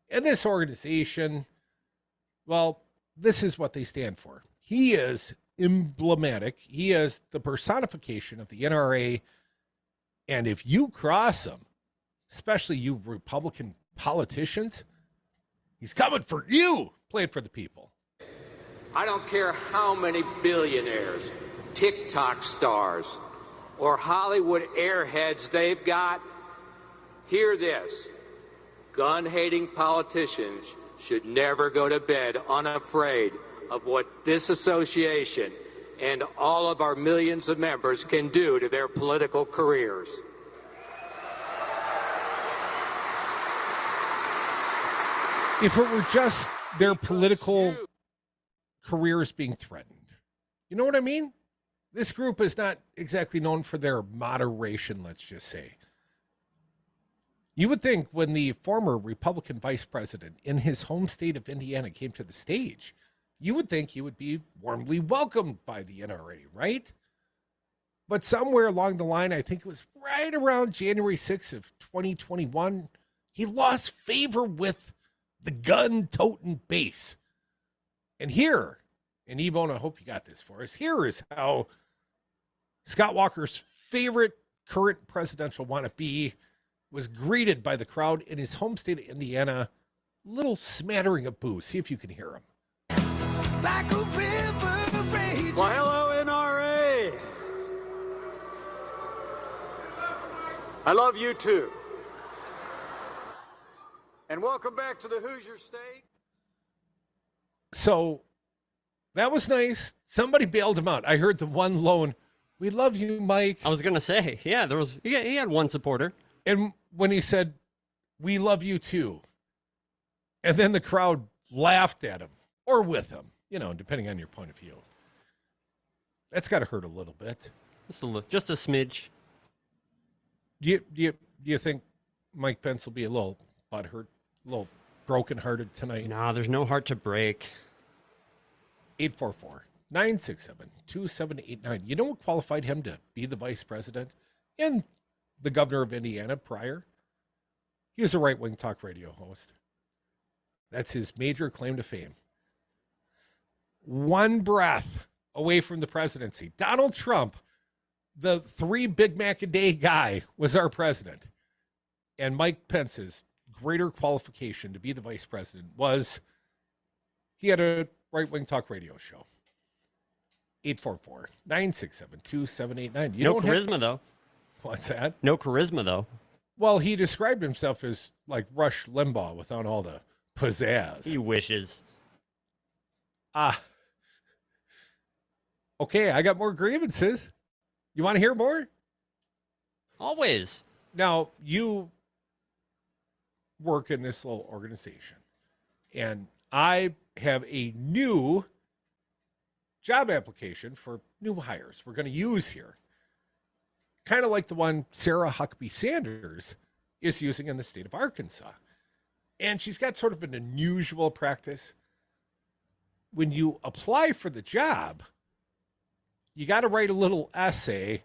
And this organization, well, this is what they stand for. He is emblematic. He is the personification of the NRA. And if you cross him, especially you Republican politicians, he's coming for you. Play it for the people. I don't care how many billionaires, TikTok stars, or Hollywood airheads they've got. Hear this. Gun-hating politicians should never go to bed unafraid of what this association and all of our millions of members can do to their political careers. If it were just their political careers being threatened, you know what I mean? This group is not exactly known for their moderation, let's just say. You would think when the former Republican vice president in his home state of Indiana came to the stage, you would think he would be warmly welcomed by the NRA, right? But somewhere along the line, I think it was right around January 6th of 2021, he lost favor with the gun-toting base. And here, and Ebone, I hope you got this for us, here is how Scott Walker's favorite current presidential wannabe was greeted by the crowd in his home state of Indiana. Little smattering of boo. See if you can hear him. Like a river raging. Well, hello, NRA. I love you too. And welcome back to the Hoosier State. So that was nice. Somebody bailed him out. I heard the one lone, "We love you, Mike." I was going to say, yeah, he had one supporter. And when he said, "We love you too," and then the crowd laughed at him or with him, depending on your point of view. That's got to hurt a little bit. Just a smidge. Do you think Mike Pence will be a little butthurt, a little brokenhearted tonight? Nah, there's no heart to break. 844-967-2789. You know what qualified him to be the vice president and the governor of Indiana prior? He was a right-wing talk radio host. That's his major claim to fame. One breath away from the presidency. Donald Trump, the 3 Big Mac a day guy, was our president. And Mike Pence's greater qualification to be the vice president was he had a right-wing talk radio show. 844-967-2789. No charisma, though. What's that? No charisma, though. Well, he described himself as like Rush Limbaugh without all the pizzazz. He wishes. Okay, I got more grievances. You want to hear more? Always. Now, you work in this little organization, and I have a new job application for new hires we're going to use here. Kind of like the one Sarah Huckabee Sanders is using in the state of Arkansas. And she's got sort of an unusual practice. When you apply for the job, you got to write a little essay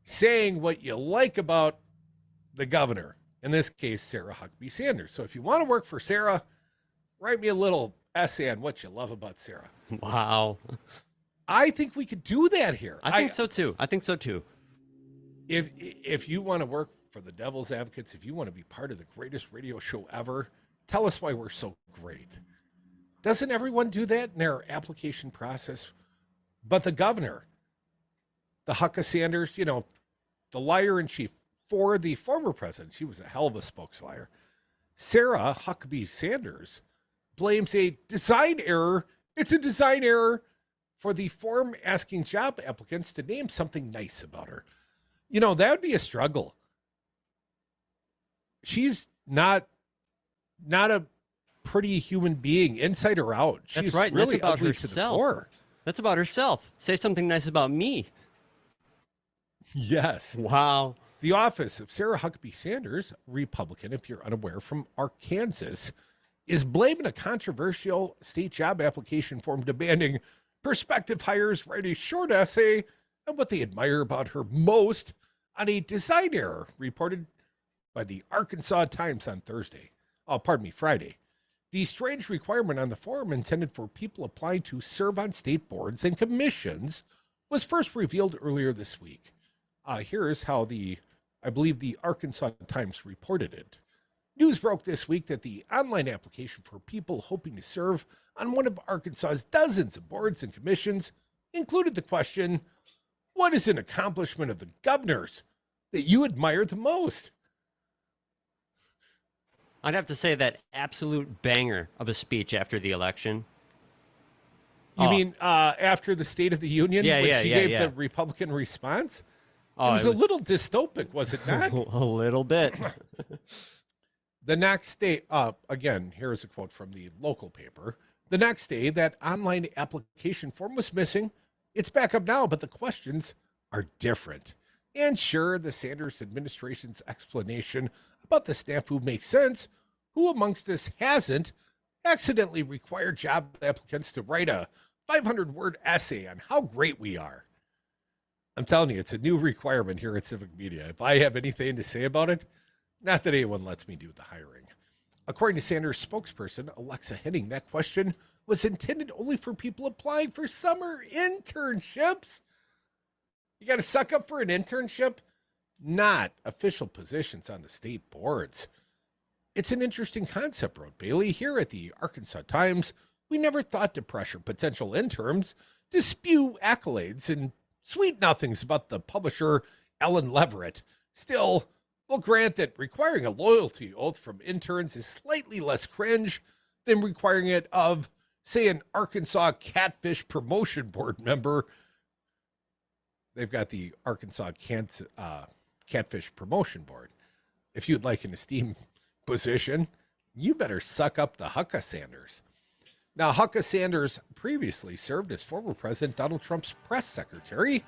saying what you like about the governor, in this case, Sarah Huckabee Sanders. So if you want to work for Sarah, write me a little essay on what you love about Sarah. Wow. I think we could do that here. I think so too. If you want to work for the Devil's Advocates, if you want to be part of the greatest radio show ever, tell us why we're so great. Doesn't everyone do that in their application process? But the governor, the Huckabee Sanders, the liar in chief for the former president, she was a hell of a spokesliar. Sarah Huckabee Sanders blames a design error. It's a design error for the form asking job applicants to name something nice about her. That would be a struggle. She's not a pretty human being, inside or out. That's She's right. Really That's about ugly to the herself. core. That's about herself. Say something nice about me. Yes. Wow. The office of Sarah Huckabee Sanders, Republican, if you're unaware, from Arkansas, is blaming a controversial state job application form demanding prospective hires write a short essay on what they admire about her most on a design error reported by the Arkansas Times on Friday. The strange requirement on the form intended for people applying to serve on state boards and commissions was first revealed earlier this week. Here's how I believe the Arkansas Times reported it. News broke this week that the online application for people hoping to serve on one of Arkansas's dozens of boards and commissions included the question, what is an accomplishment of the governor's that you admire the most? I'd have to say that absolute banger of a speech after the election. You mean after the State of the Union, when she gave the Republican response? It was a little dystopic, was it not? A little bit. The next day, again, here's a quote from the local paper. The next day, that online application form was missing. It's back up now, but the questions are different. And sure, the Sanders administration's explanation about the snafu makes sense. Who amongst us hasn't accidentally required job applicants to write a 500-word essay on how great we are? I'm telling you, it's a new requirement here at Civic Media. If I have anything to say about it, not that anyone lets me do the hiring. According to Sanders' spokesperson, Alexa Henning, that question was intended only for people applying for summer internships. You got to suck up for an internship, not official positions on the state boards. It's an interesting concept, wrote Bailey. Here at the Arkansas Times, we never thought to pressure potential interns to spew accolades and sweet nothings about the publisher Ellen Leverett. Still, We'll grant that requiring a loyalty oath from interns is slightly less cringe than requiring it of, say, an Arkansas Catfish Promotion Board member. They've got the Arkansas Catfish Promotion Board. If you'd like an esteemed position, you better suck up the Hucka Sanders. Now, Hucka Sanders previously served as former President Donald Trump's press secretary,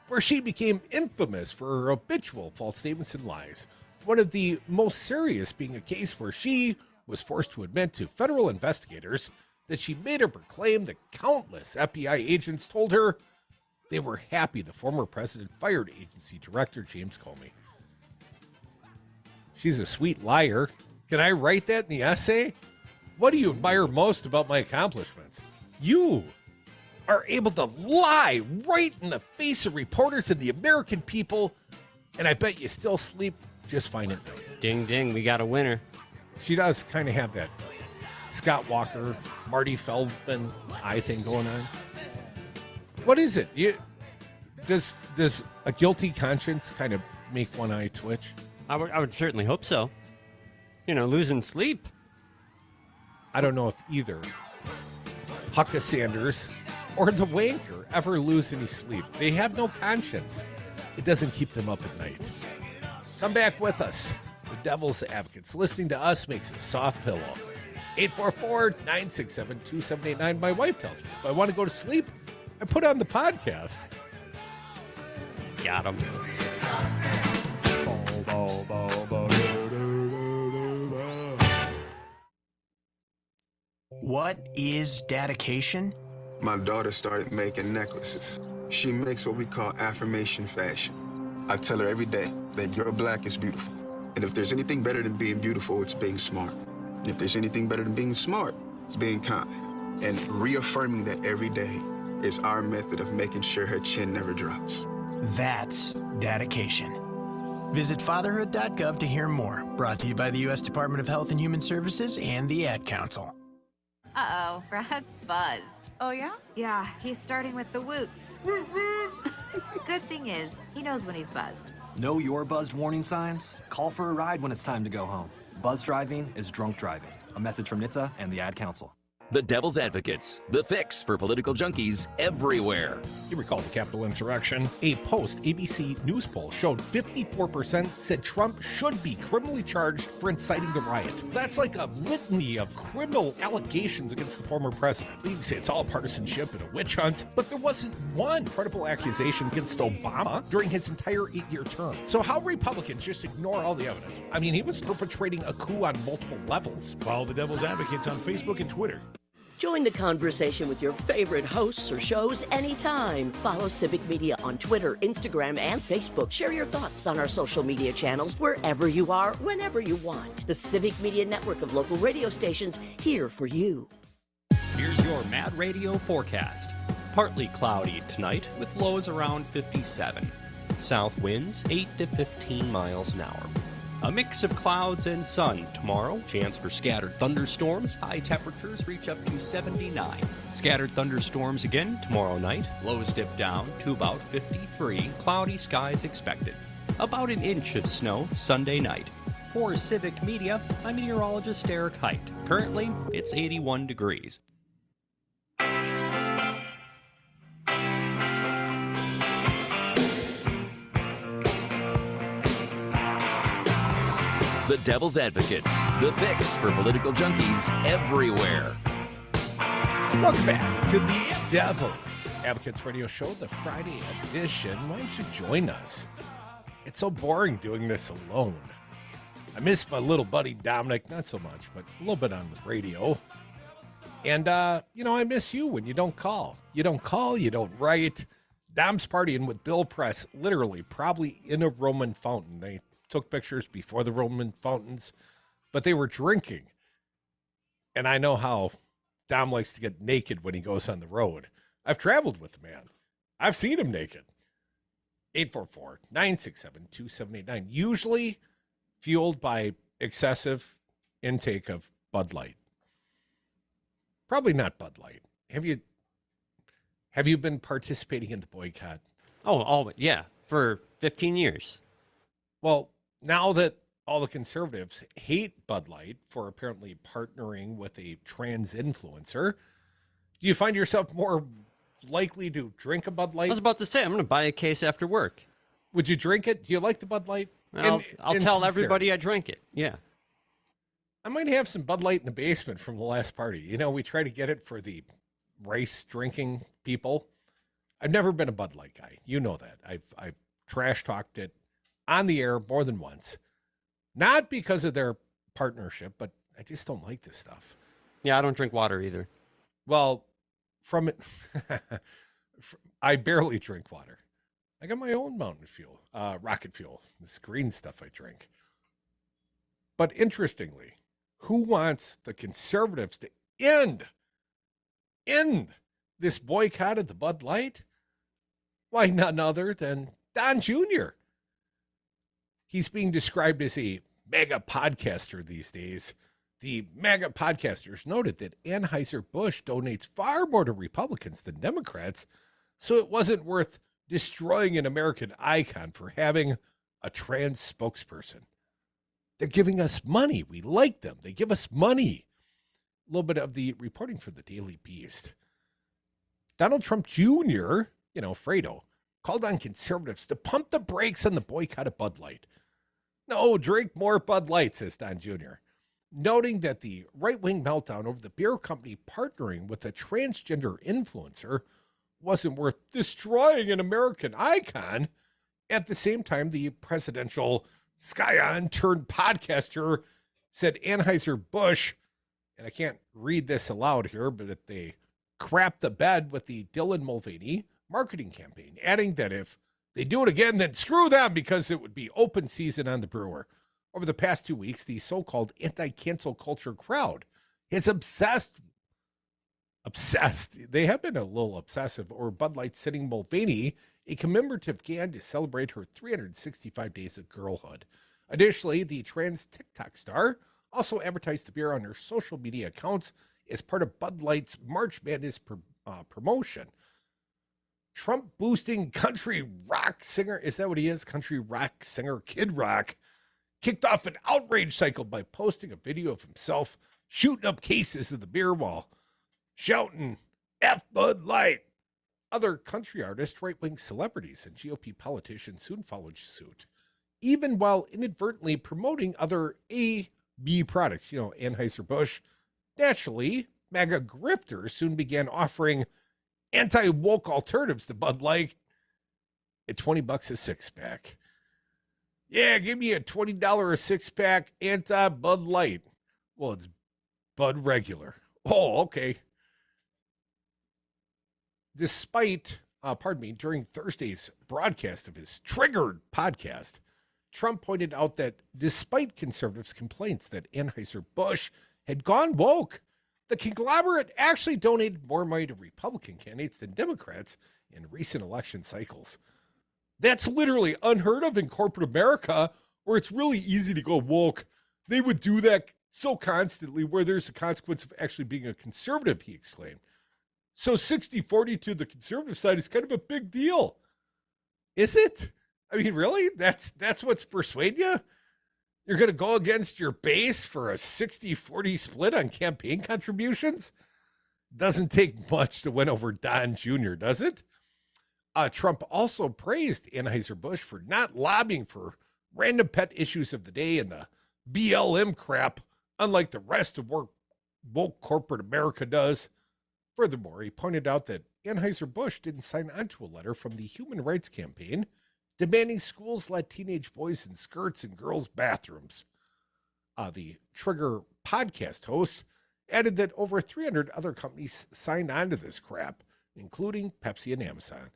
where she became infamous for her habitual false statements and lies. One of the most serious being a case where she was forced to admit to federal investigators that she made up her claim that countless FBI agents told her they were happy the former president fired agency director James Comey. She's a sweet liar. Can I write that in the essay? What do you admire most about my accomplishments? You are able to lie right in the face of reporters and the American people, and I bet you still sleep just fine at night. Ding, ding, we got a winner. She does kind of have that Scott Walker, Marty Feldman eye thing going on. What is it? Does a guilty conscience kind of make one eye twitch? I would certainly hope so. You know, losing sleep. I don't know if either Hucka Sanders or the wanker ever lose any sleep. They have no conscience. It doesn't keep them up at night. Come back with us. The Devil's Advocates. Listening to us makes a soft pillow. 844-967-2789. My wife tells me if I want to go to sleep, I put on the podcast. Got him. What is dedication? My daughter started making necklaces. She makes what we call affirmation fashion. I tell her every day that your black is beautiful. And if there's anything better than being beautiful, it's being smart. And if there's anything better than being smart, it's being kind. And reaffirming that every day is our method of making sure her chin never drops. That's dedication. Visit fatherhood.gov to hear more. Brought to you by the U.S. Department of Health and Human Services and the Ad Council. Uh-oh, Brad's buzzed. Oh, yeah? Yeah, he's starting with the woots. Good thing is, he knows when he's buzzed. Know your buzzed warning signs? Call for a ride when it's time to go home. Buzz driving is drunk driving. A message from NHTSA and the Ad Council. The Devil's Advocates, the fix for political junkies everywhere. You recall the Capitol insurrection? A post-ABC News poll showed 54% said Trump should be criminally charged for inciting the riot. That's like a litany of criminal allegations against the former president. You can say it's all partisanship and a witch hunt, but there wasn't one credible accusation against Obama during his entire 8-year term. So how Republicans just ignore all the evidence? I mean, he was perpetrating a coup on multiple levels. Follow the Devil's Advocates on Facebook and Twitter. Join the conversation with your favorite hosts or shows anytime. Follow Civic Media on Twitter, Instagram, and Facebook. Share your thoughts on our social media channels wherever you are, whenever you want. The Civic Media network of local radio stations here for you. Here's your Mad Radio forecast. Partly cloudy tonight with lows around 57. South winds 8 to 15 miles an hour. A mix of clouds and sun tomorrow. Chance for scattered thunderstorms. High temperatures reach up to 79. Scattered thunderstorms again tomorrow night. Lows dip down to about 53. Cloudy skies expected. About an inch of snow Sunday night. For Civic Media, I'm meteorologist Derrick Height. Currently, it's 81 degrees. The Devil's Advocates, the fix for political junkies everywhere. Welcome back to the Devil's Advocates Radio Show, the Friday edition. Why don't you join us? It's so boring doing this alone. I miss my little buddy Dominic, not so much, but a little bit on the radio. And, I miss you when you don't call. You don't call, you don't write. Dom's partying with Bill Press, literally, probably in a Roman fountain. They took pictures before the Roman fountains, but they were drinking. And I know how Dom likes to get naked when he goes on the road. I've traveled with the man. I've seen him naked. 844-967-2789. Usually fueled by excessive intake of Bud Light. Probably not Bud Light. Have you been participating in the boycott? Oh, yeah, for 15 years. Well, now that all the conservatives hate Bud Light for apparently partnering with a trans influencer, do you find yourself more likely to drink a Bud Light? I was about to say, I'm going to buy a case after work. Would you drink it? Do you like the Bud Light? I'll tell everybody I drank it. Yeah. I might have some Bud Light in the basement from the last party. You know, we try to get it for the rice drinking people. I've never been a Bud Light guy. You know that. I've trash talked it on the air more than once. Not because of their partnership, but I just don't like this stuff. Yeah, I don't drink water either. Well, from it, I barely drink water. I got my own mountain fuel, rocket fuel, this green stuff I drink. But interestingly, who wants the conservatives to end this boycott of the Bud Light? Why, none other than Don Jr. He's being described as a mega podcaster these days. The mega podcasters noted that Anheuser-Busch donates far more to Republicans than Democrats, so it wasn't worth destroying an American icon for having a trans spokesperson. They're giving us money. We like them. They give us money. A little bit of the reporting for the Daily Beast. Donald Trump Jr., Fredo, called on conservatives to pump the brakes on the boycott of Bud Light. No, drink more Bud Light, says Don Jr., noting that the right-wing meltdown over the beer company partnering with a transgender influencer wasn't worth destroying an American icon. At the same time, the presidential Scion turned podcaster said Anheuser-Busch, and I can't read this aloud here, but they crapped the bed with the Dylan Mulvaney marketing campaign, adding that if they do it again, then screw them because it would be open season on the brewer. Over the past 2 weeks, the so-called anti-cancel culture crowd is obsessed. They have been a little obsessive over Bud Light sending Mulvaney a commemorative can to celebrate her 365 days of girlhood. Additionally, the trans TikTok star also advertised the beer on her social media accounts as part of Bud Light's March Madness promotion. Trump boosting country rock singer, is that what he is? Country rock singer Kid Rock kicked off an outrage cycle by posting a video of himself shooting up cases of the beer while shouting F Bud Light. Other country artists, right-wing celebrities, and GOP politicians soon followed suit, even while inadvertently promoting other AB products, Anheuser-Busch. Naturally, MAGA grifters soon began offering anti-woke alternatives to Bud Light at $20 a six-pack. Yeah, give me a $20 a six-pack anti-Bud Light. Well, it's Bud Regular. Oh, okay. Despite, during Thursday's broadcast of his Triggered podcast, Trump pointed out that despite conservatives' complaints that Anheuser-Busch had gone woke, the conglomerate actually donated more money to Republican candidates than Democrats in recent election cycles. That's literally unheard of in corporate America, where it's really easy to go woke. They would do that so constantly where there's a consequence of actually being a conservative, he exclaimed. So 60-40 to the conservative side is kind of a big deal. Is it? I mean, really? That's what's persuade you? You're going to go against your base for a 60-40 split on campaign contributions? Doesn't take much to win over Don Jr., does it? Trump also praised Anheuser-Busch for not lobbying for random pet issues of the day and the BLM crap, unlike the rest of what woke corporate America does. Furthermore, he pointed out that Anheuser-Busch didn't sign on to a letter from the Human Rights Campaign demanding schools let teenage boys in skirts in girls' bathrooms. The Trigger podcast host added that over 300 other companies signed on to this crap, including Pepsi and Amazon.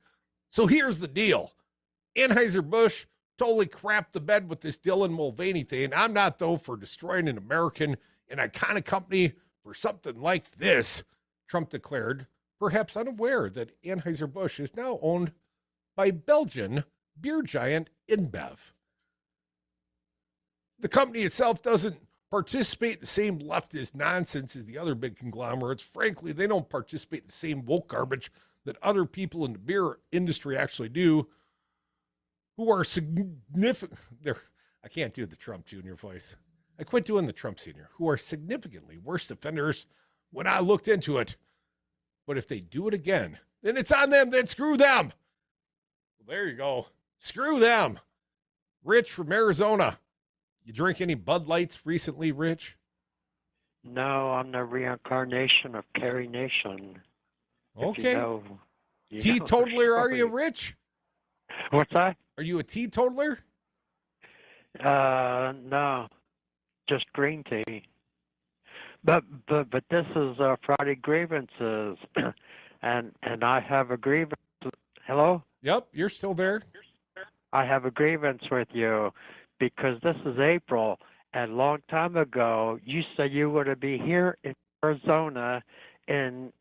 So here's the deal. Anheuser-Busch totally crapped the bed with this Dylan Mulvaney thing. I'm not, though, for destroying an iconic company for something like this, Trump declared, perhaps unaware that Anheuser-Busch is now owned by Belgian beer giant InBev. The company itself doesn't participate in the same leftist nonsense as the other big conglomerates. Frankly, they don't participate in the same woke garbage that other people in the beer industry actually do, who are significant. I can't do the Trump Jr. voice. I quit doing the Trump Sr., who are significantly worse offenders when I looked into it. But if they do it again, then it's on them. Then screw them. Well, there you go. Screw them. Rich from Arizona. You drink any Bud Lights recently, Rich? No, I'm the reincarnation of Carrie Nation. Okay. You Teetotaler, know, are you, Rich? What's that? Are you a teetotaler? No, just green tea. But this is Friday grievances, and I have a grievance. Hello? Yep, you're still there. I have a grievance with you because this is April, and a long time ago you said you were to be here in Arizona in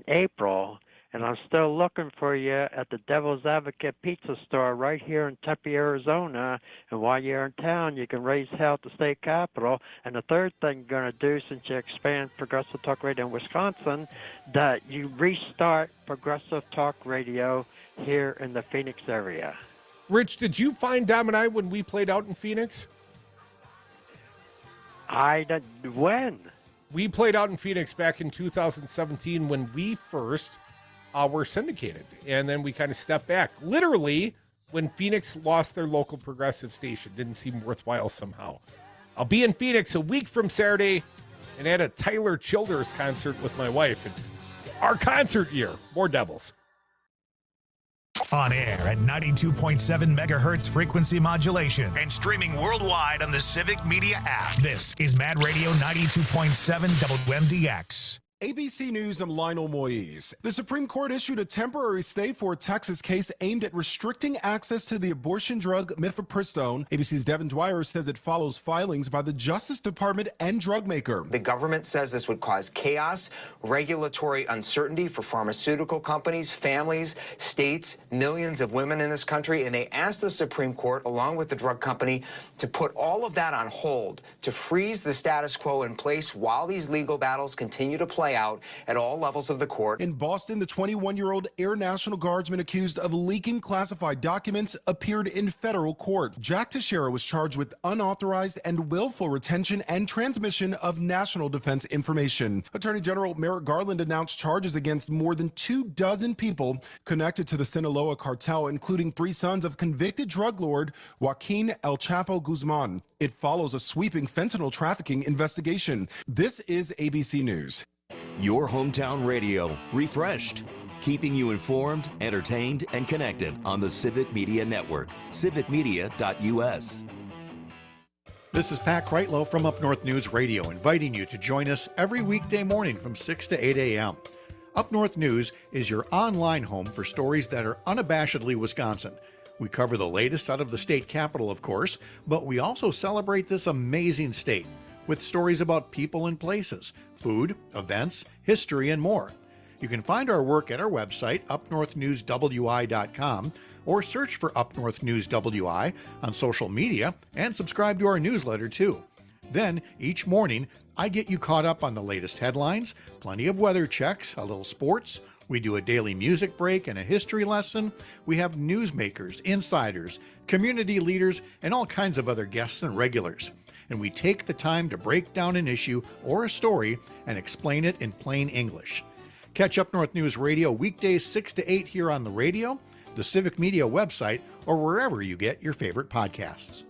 April, and I'm still looking for you at the Devil's Advocate Pizza Store right here in Tempe, Arizona. And while you're in town, you can raise hell at the state capitol. And the third thing you're going to do, since you expand Progressive Talk Radio in Wisconsin, that you restart Progressive Talk Radio here in the Phoenix area. Rich, did you find Dom and I when we played out in Phoenix? When? We played out in Phoenix back in 2017 when we first were syndicated. And then we kind of stepped back. Literally, when Phoenix lost their local progressive station. Didn't seem worthwhile somehow. I'll be in Phoenix a week from Saturday and at a Tyler Childers concert with my wife. It's our concert year. More Devils. On air at 92.7 megahertz frequency modulation and streaming worldwide on the Civic Media app. This is Mad Radio 92.7 WMDX. ABC News, I'm Lionel Moise. The Supreme Court issued a temporary stay for a Texas case aimed at restricting access to the abortion drug mifepristone. ABC's Devin Dwyer says it follows filings by the Justice Department and drug maker. The government says this would cause chaos, regulatory uncertainty for pharmaceutical companies, families, states, millions of women in this country, and they asked the Supreme Court, along with the drug company, to put all of that on hold, to freeze the status quo in place while these legal battles continue to play out at all levels of the court. In Boston, the 21-year-old Air National Guardsman accused of leaking classified documents appeared in federal court. Jack Teixeira was charged with unauthorized and willful retention and transmission of national defense information. Attorney General Merrick Garland announced charges against more than 24 people connected to the Sinaloa cartel, including 3 sons of convicted drug lord Joaquin El Chapo Guzman. It follows a sweeping fentanyl trafficking investigation. This is ABC News. Your hometown radio, refreshed, keeping you informed, entertained, and connected on the Civic Media Network, civicmedia.us. This is Pat Kreitlow from Up North News Radio, inviting you to join us every weekday morning from 6 to 8 a.m. Up North News is your online home for stories that are unabashedly Wisconsin. We cover the latest out of the state capital, of course, but we also celebrate this amazing state with stories about people and places, food, events, history, and more. You can find our work at our website, upnorthnewswi.com, or search for Up North News WI on social media and subscribe to our newsletter too. Then, each morning, I get you caught up on the latest headlines, plenty of weather checks, a little sports. We do a daily music break and a history lesson. We have newsmakers, insiders, community leaders, and all kinds of other guests and regulars. And we take the time to break down an issue or a story and explain it in plain English. Catch Up North News Radio weekdays 6 to 8 here on the radio, the Civic Media website, or wherever you get your favorite podcasts.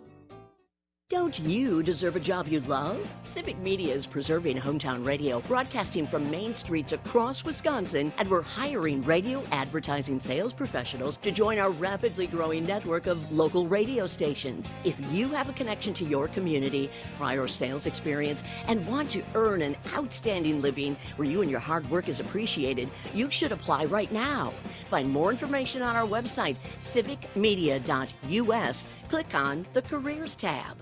Don't you deserve a job you love? Civic Media is preserving hometown radio, broadcasting from main streets across Wisconsin, and we're hiring radio advertising sales professionals to join our rapidly growing network of local radio stations. If you have a connection to your community, prior sales experience, and want to earn an outstanding living where you and your hard work is appreciated, you should apply right now. Find more information on our website, civicmedia.us. Click on the Careers tab.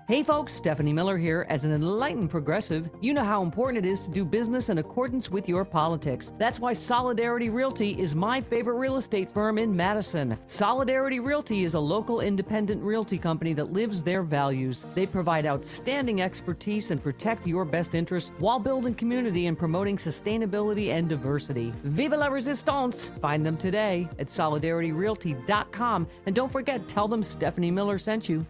Hey folks, Stephanie Miller here. As an enlightened progressive, you know how important it is to do business in accordance with your politics. That's why Solidarity Realty is my favorite real estate firm in Madison. Solidarity Realty is a local independent realty company that lives their values. They provide outstanding expertise and protect your best interests while building community and promoting sustainability and diversity. Vive la resistance! Find them today at solidarityrealty.com. And don't forget, tell them Stephanie Miller sent you.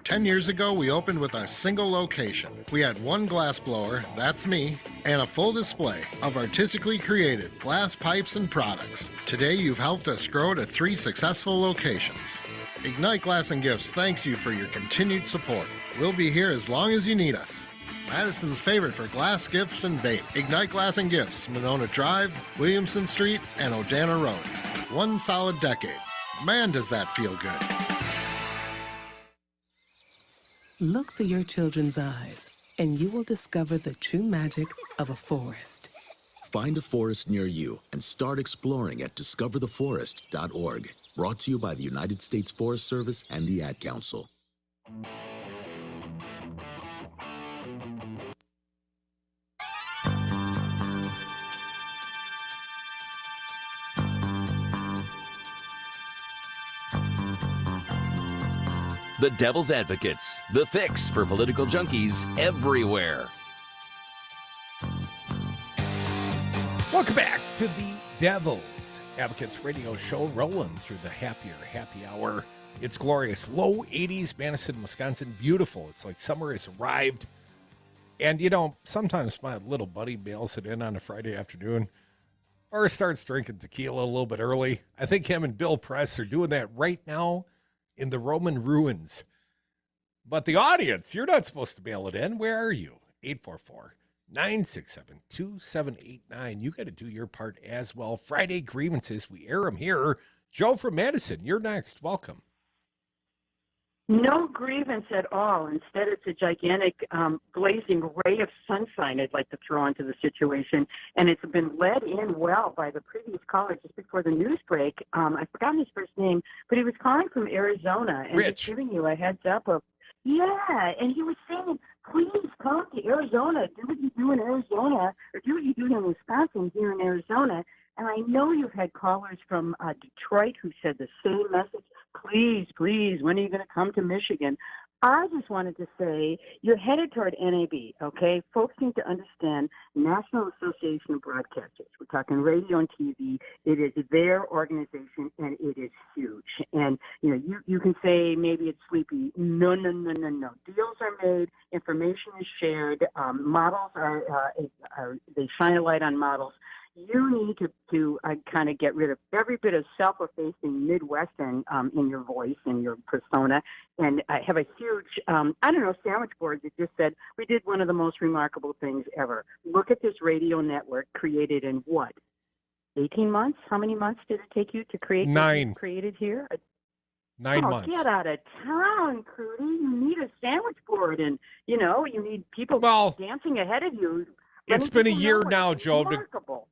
10 years ago, we opened with a single location. We had one glass blower, that's me, and a full display of artistically created glass pipes and products. Today, you've helped us grow to 3 successful locations. Ignite Glass and Gifts thanks you for your continued support. We'll be here as long as you need us. Madison's favorite for glass gifts and bait. Ignite Glass and Gifts, Monona Drive, Williamson Street, and Odana Road. 1 solid decade. Man, does that feel good. Look through your children's eyes, and you will discover the true magic of a forest. Find a forest near you and start exploring at discovertheforest.org. Brought to you by the United States Forest Service and the Ad Council. The Devil's Advocates, the fix for political junkies everywhere. Welcome back to the Devil's Advocates radio show, rolling through the happy hour. It's glorious. Low 80s, Madison, Wisconsin. Beautiful. It's like summer has arrived. And, you know, sometimes my little buddy bails it in on a Friday afternoon or starts drinking tequila a little bit early. I think him and Bill Press are doing that right now in the Roman ruins. But the audience, you're not supposed to bail it in. Where are you? 844-967-2789. You got to do your part as well. Friday grievances, we air them here. Joe from Madison, you're next. Welcome. No grievance at all. Instead, it's a gigantic blazing ray of sunshine I'd like to throw into the situation. And it's been led in well by the previous caller just before the news break. I've forgotten his first name, but he was calling from Arizona and Rich. just giving you a heads up of, yeah, and he was saying, please come to Arizona. Do what you do in Arizona, or do what you do in Wisconsin here in Arizona. And I know you've had callers from Detroit who said the same message. Please, when are you going to come to Michigan? I just wanted to say you're headed toward NAB, okay? Folks need to understand National Association of Broadcasters. We're talking radio and TV. It is their organization, and it is huge. And, you know, you can say maybe it's sleepy. No. Deals are made. Information is shared. Models they shine a light on models. You need to kind of get rid of every bit of self-effacing Midwestern in your voice and your persona. And I have a huge, sandwich board that just said, we did one of the most remarkable things ever. Look at this radio network created in what? 18 months? How many months did it take you to create? 9. Created here? 9 months. Get out of town, Crudy. You need a sandwich board, and, you need people dancing ahead of you. It's been a year now, Joe. To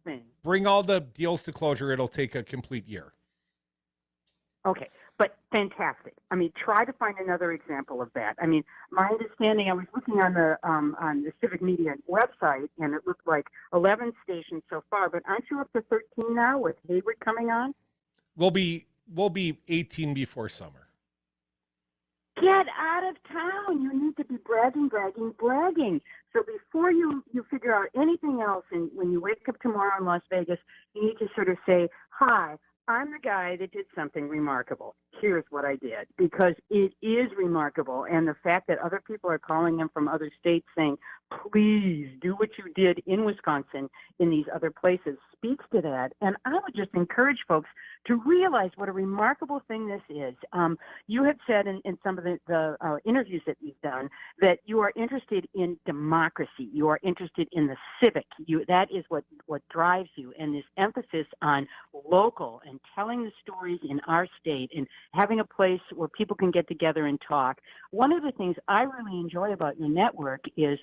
thing. bring all the deals to closure, it'll take a complete year. Okay, but fantastic. I mean, try to find another example of that. I mean, my understanding, I was looking on the Civic Media website, and it looked like 11 stations so far, but aren't you up to 13 now with Hayward coming on? We'll be 18 before summer. Get out of town. You need to be bragging. So before you figure out anything else, and when you wake up tomorrow in Las Vegas, you need to sort of say, hi, I'm the guy that did something remarkable. Here's what I did, because it is remarkable. And the fact that other people are calling them from other states saying, please do what you did in Wisconsin, in these other places, speaks to that. And I would just encourage folks to realize what a remarkable thing this is. You have said in some of the interviews that you've done that you are interested in democracy. You are interested in the civic. That is what drives you. And this emphasis on local and telling the stories in our state and having a place where people can get together and talk. One of the things I really enjoy about your network is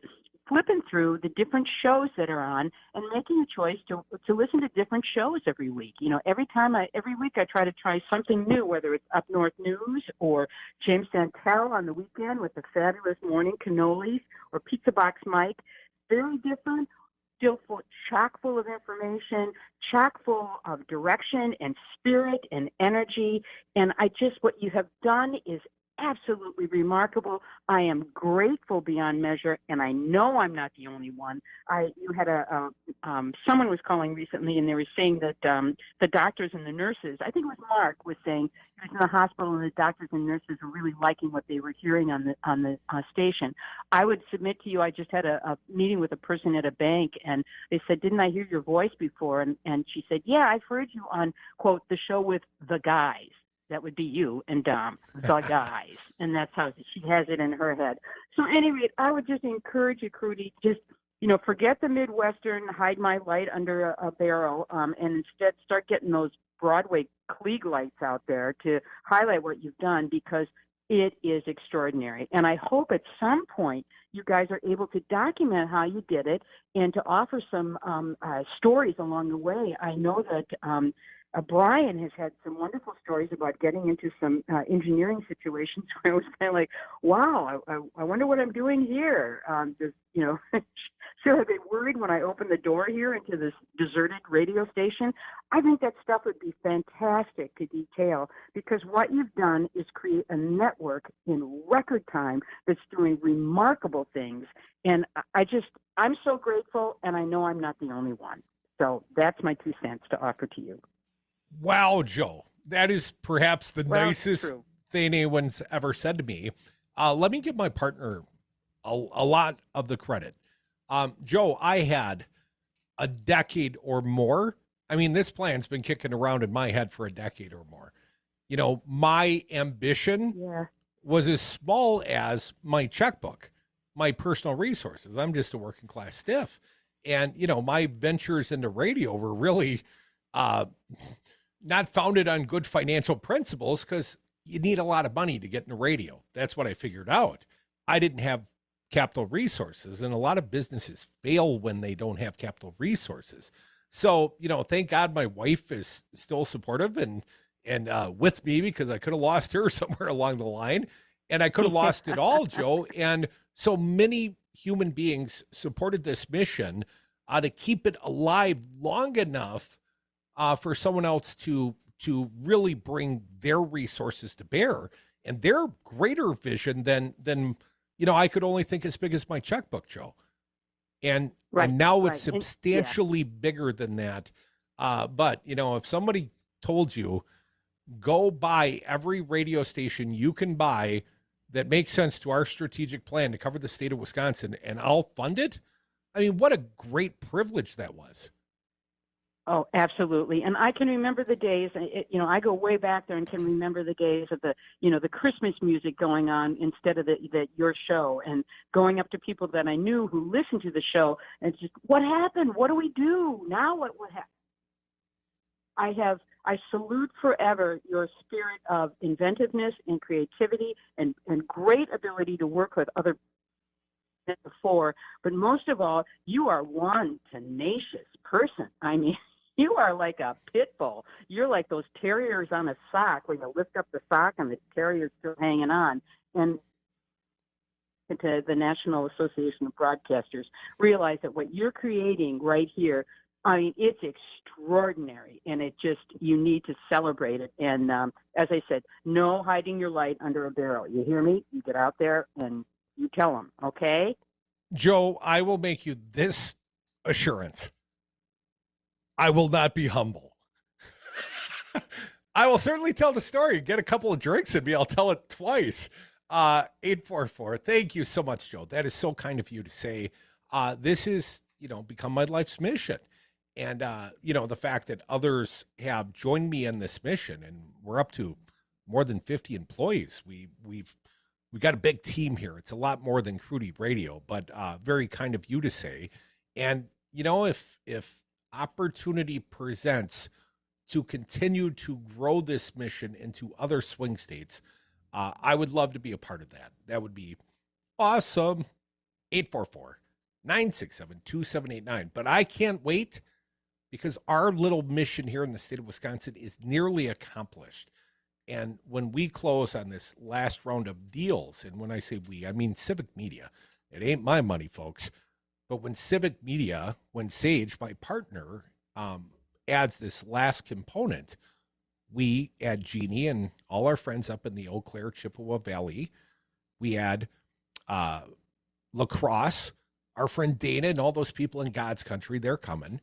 flipping through the different shows that are on and making a choice to listen to different shows every week. You know, every week I try to try something new, whether it's Up North News or James Santel on the weekend with the fabulous Morning Cannolis or Pizza Box Mike. Very different, still chock full of information, chock full of direction and spirit and energy. And what you have done is absolutely remarkable. I am grateful beyond measure, and I know I'm not the only one. You had someone was calling recently, and they were saying that the doctors and the nurses, I think it was Mark, was saying he was in the hospital, and the doctors and nurses were really liking what they were hearing on the station. I would submit to you, I just had a meeting with a person at a bank, and they said, "Didn't I hear your voice before?" And she said, "Yeah, I've heard you on, quote, the show with the guys." That would be you and Dom, the guys. And that's how she has it in her head. So anyway, I would just encourage you, Crudy, just, forget the Midwestern, hide my light under a barrel, and instead start getting those Broadway Klieg lights out there to highlight what you've done, because it is extraordinary. And I hope at some point you guys are able to document how you did it and to offer some stories along the way. I know that Brian has had some wonderful stories about getting into some engineering situations where it was kind of like, wow, I wonder what I'm doing here. Should I be worried when I open the door here into this deserted radio station? I think that stuff would be fantastic to detail, because what you've done is create a network in record time that's doing remarkable things. And I'm so grateful, and I know I'm not the only one. So that's my 2 cents to offer to you. Wow, Joe, that is perhaps the nicest thing anyone's ever said to me. Let me give my partner a lot of the credit. Joe, I had a decade or more. I mean, this plan's been kicking around in my head for a decade or more. My ambition was as small as my checkbook, my personal resources. I'm just a working class stiff. And, my ventures into radio were really not founded on good financial principles, because you need a lot of money to get into radio. That's what I figured out. I didn't have capital resources, and a lot of businesses fail when they don't have capital resources. So, thank God my wife is still supportive and with me, because I could have lost her somewhere along the line, and I could have lost it all, Joe. And so many human beings supported this mission to keep it alive long enough for someone else to really bring their resources to bear and their greater vision than I could only think as big as my checkbook, Joe. And now it's substantially bigger than that. But if somebody told you, go buy every radio station you can buy that makes sense to our strategic plan to cover the state of Wisconsin, and I'll fund it. I mean, what a great privilege that was. Oh, absolutely. And I can remember the days, I go way back there and can remember the days of the Christmas music going on instead of your show, and going up to people that I knew who listened to the show and just, what happened? What do we do now? What happened? I salute forever your spirit of inventiveness and creativity and great ability to work with other before, but most of all, you are one tenacious person. I mean, you are like a pit bull. You're like those terriers on a sock, where you lift up the sock and the terrier's still hanging on. And to the National Association of Broadcasters, realize that what you're creating right here, I mean, it's extraordinary, and you need to celebrate it. And as I said, no hiding your light under a barrel. You hear me? You get out there and you tell them, okay? Joe, I will make you this assurance. I will not be humble. I will certainly tell the story. Get a couple of drinks in me. I'll tell it twice. 844. Thank you so much, Joe. That is so kind of you to say. This is, become my life's mission. And, the fact that others have joined me in this mission, and we're up to more than 50 employees. We've got a big team here. It's a lot more than Crudy Radio, but very kind of you to say. And, if opportunity presents to continue to grow this mission into other swing states, I would love to be a part of that. That would be awesome. 844 967-2789. But I can't wait because our little mission here in the state of Wisconsin is nearly accomplished. And when we close on this last round of deals, and when I say we, I mean Civic Media. It ain't my money, folks. But when Civic Media, when Sage, my partner, adds this last component, we add Jeannie and all our friends up in the Eau Claire, Chippewa Valley. We add La Crosse, our friend Dana, and all those people in God's country, they're coming.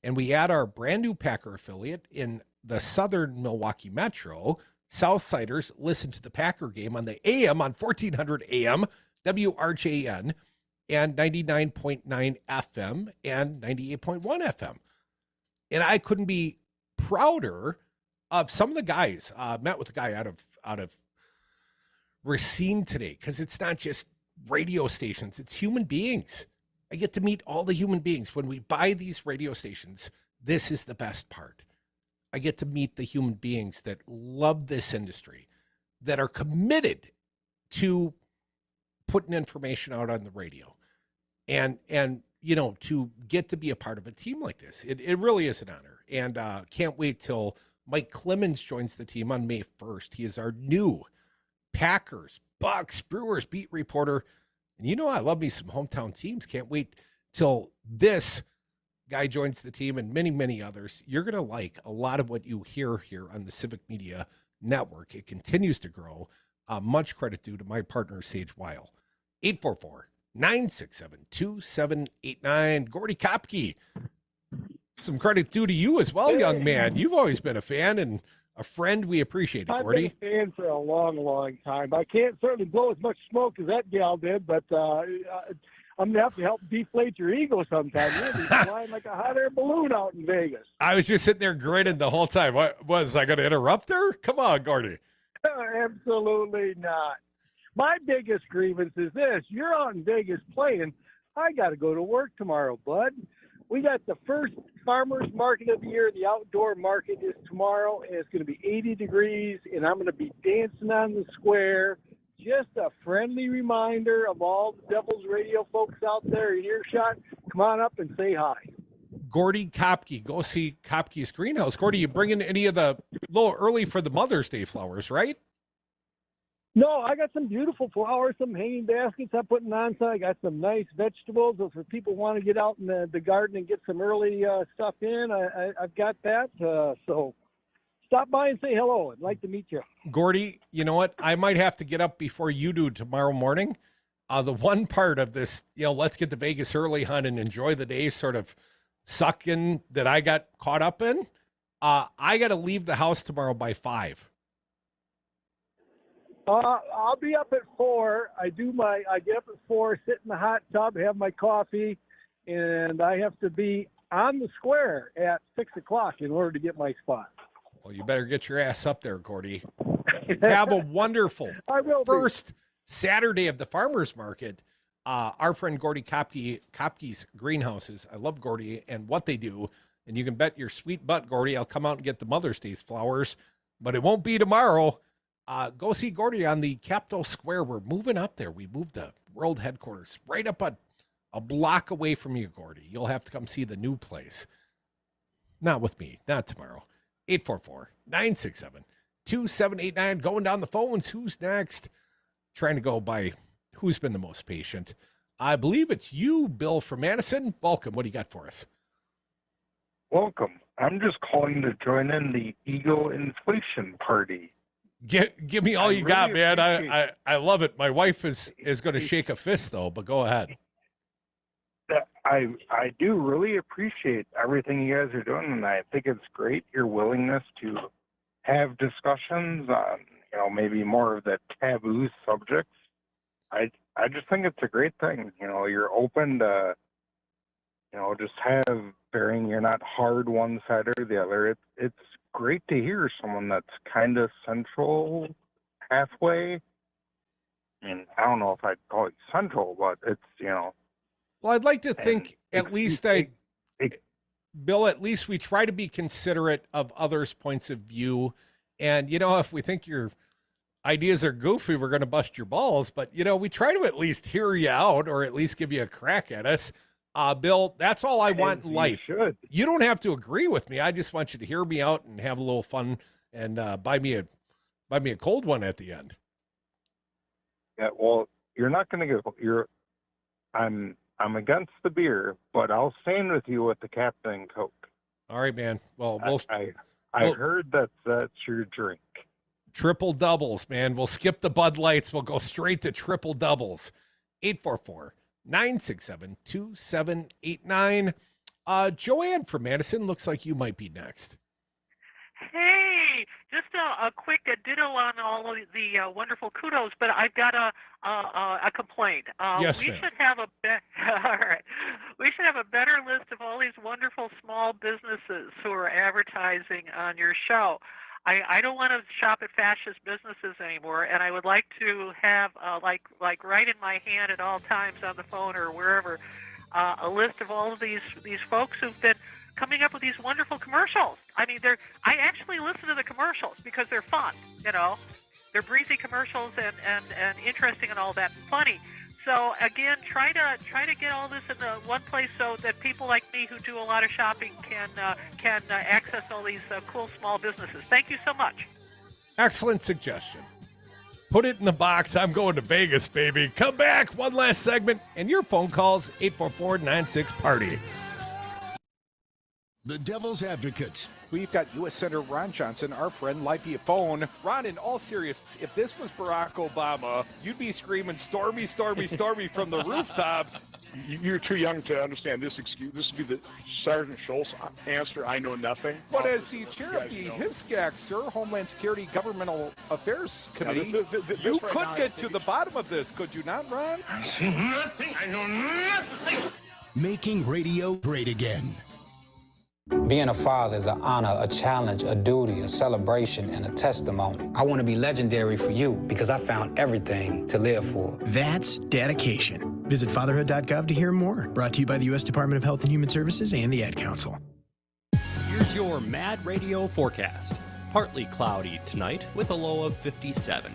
And we add our brand new Packer affiliate in the southern Milwaukee Metro. Southsiders listen to the Packer game on the AM on 1400 AM, WRJN, and 99.9 FM and 98.1 FM. And I couldn't be prouder of some of the guys. Met with a guy out of Racine today, because it's not just radio stations, it's human beings. I get to meet all the human beings. When we buy these radio stations, this is the best part. I get to meet the human beings that love this industry, that are committed to putting information out on the radio. And you know, to get to be a part of a team like this, it really is an honor. And can't wait till Mike Clemens joins the team on May 1st. He is our new Packers, Bucks, Brewers beat reporter. And you know, I love me some hometown teams. Can't wait till this guy joins the team and many, many others. You're going to like a lot of what you hear here on the Civic Media Network. It continues to grow. Much credit due to my partner, Sage Weil. 844-967-2789. Gordy Kopke, some credit due to you as well, young man. You've always been a fan and a friend. We appreciate it, Gordy. I've been a fan for a long, long time. I can't certainly blow as much smoke as that gal did, but I'm going to have to help deflate your ego sometime. You'll be flying like a hot air balloon out in Vegas. I was just sitting there grinning the whole time. What was I going to interrupt her? Come on, Gordy. Absolutely not. My biggest grievance is this. You're out in Vegas playing. I got to go to work tomorrow, bud. We got the first farmers market of the year. The outdoor market is tomorrow, and it's going to be 80 degrees, and I'm going to be dancing on the square. Just a friendly reminder of all the Devil's Radio folks out there in earshot. Come on up and say hi. Gordy Kopke, go see Kopke's greenhouse. Gordy, you bringing any of the little early for the Mother's Day flowers, right? No, I got some beautiful flowers, some hanging baskets I'm putting on. So I got some nice vegetables. So if people want to get out in the garden and get some early stuff in, I've got that. So stop by and say hello. I'd like to meet you. Gordy, you know what? I might have to get up before you do tomorrow morning. The one part of this, let's get to Vegas early, hunt, and enjoy the day sort of sucking that I got caught up in. I got to leave the house tomorrow by 5. I'll be up at 4. I get up at 4, sit in the hot tub, have my coffee, and I have to be on the square at 6 o'clock in order to get my spot. Well, you better get your ass up there, Gordy. Have a wonderful first Saturday of the farmers market. Our friend Gordy Kopke's greenhouses. I love Gordy and what they do. And you can bet your sweet butt, Gordy, I'll come out and get the Mother's Day flowers, but it won't be tomorrow. Go see Gordy on the Capitol Square. We're moving up there. We moved the world headquarters right up a block away from you, Gordy. You'll have to come see the new place. Not with me, not tomorrow. 844-967-2789. Going down the phones. Who's next? Trying to go by who's been the most patient. I believe it's you, Bill from Madison. Welcome. What do you got for us? Welcome. I'm just calling to join in the ego inflation party. Give me all you got, man. I love it. My wife is going to shake a fist, though, but go ahead. I do really appreciate everything you guys are doing, and I think it's great your willingness to have discussions on, maybe more of the taboo subjects. I just think it's a great thing. You're open to, just have bearing. You're not hard one side or the other. It's great to hear someone that's kind of central halfway. And I don't know if I'd call it central, but it's, Well, I'd like to think Bill, at least we try to be considerate of others' points of view. And, if we think you're ideas are goofy, we're going to bust your balls. But, we try to at least hear you out or at least give you a crack at us. Bill, that's all I want in life. You don't have to agree with me. I just want you to hear me out and have a little fun and buy me a cold one at the end. Yeah, well, you're not going to get. I'm against the beer, but I'll stand with you with the Captain Coke. All right, man. Well, I heard that's your drink. Triple doubles, man. We'll skip the Bud Lights. We'll go straight to triple doubles. 844-967-2789. Joanne from Madison, looks like you might be next. Hey, just a quick ditto on all of the wonderful kudos, but I've got a complaint. Yes, we ma'am. should have all right. We should have a better list of all these wonderful small businesses who are advertising on your show. I don't want to shop at fascist businesses anymore, and I would like to have like right in my hand at all times on the phone or wherever a list of all of these folks who've been coming up with these wonderful commercials. I mean, I actually listen to the commercials because they're fun, They're breezy commercials and interesting and all that and funny. So again, try to get all this in the one place so that people like me who do a lot of shopping can access all these cool small businesses. Thank you so much. Excellent suggestion. Put it in the box. I'm going to Vegas, baby. Come back. One last segment. And your phone calls, 844-96-PARTY. The Devil's Advocate. We've got U.S. Senator Ron Johnson, our friend, live via phone. Ron, in all seriousness, if this was Barack Obama, you'd be screaming, "Stormy, stormy, stormy" from the rooftops. You're too young to understand this excuse. This would be the Sergeant Schultz answer, "I know nothing." But as the chair of the HISCAC, sir, Homeland Security Governmental Affairs Committee, you could get to the bottom of this, could you not, Ron? I see nothing. I know nothing. Making radio great again. Being a father is an honor, a challenge, a duty, a celebration, and a testimony. I want to be legendary for you because I found everything to live for. That's dedication. Visit fatherhood.gov to hear more. Brought to you by the U.S. Department of Health and Human Services and the Ad Council. Here's your Mad Radio forecast. Partly cloudy tonight with a low of 57.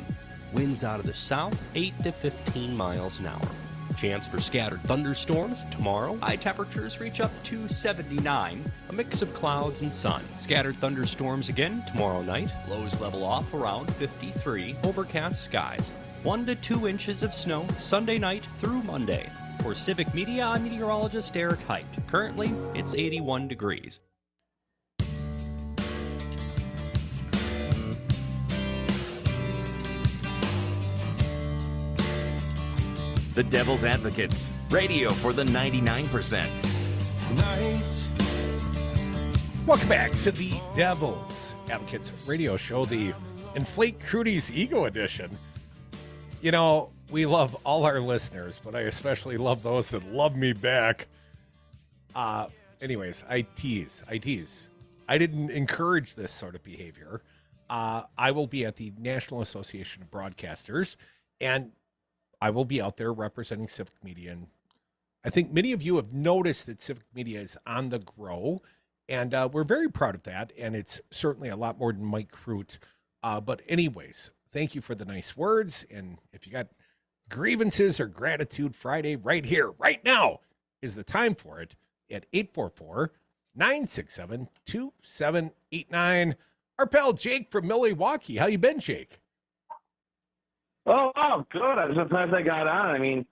Winds out of the south, 8 to 15 miles an hour. Chance for scattered thunderstorms tomorrow. High temperatures reach up to 79. A mix of clouds and sun. Scattered thunderstorms again tomorrow night. Lows level off around 53. Overcast skies. 1 to 2 inches of snow Sunday night through Monday. For Civic Media, I'm meteorologist Derrick Height. Currently, it's 81 degrees. The Devil's Advocates, radio for the 99%. Welcome back to the Devil's Advocates radio show, the Inflate Crudy's Ego Edition. We love all our listeners, but I especially love those that love me back. Anyways, I tease. I didn't encourage this sort of behavior. I will be at the National Association of Broadcasters, and I will be out there representing Civic Media. And I think many of you have noticed that Civic Media is on the grow, and we're very proud of that. And it's certainly a lot more than Mike Crute. But anyways, thank you for the nice words. And if you got grievances or gratitude Friday, right here, right now is the time for it at 844-967-2789. Our pal Jake from Milwaukee. How you been, Jake? Oh, good. I was surprised I got on. I mean,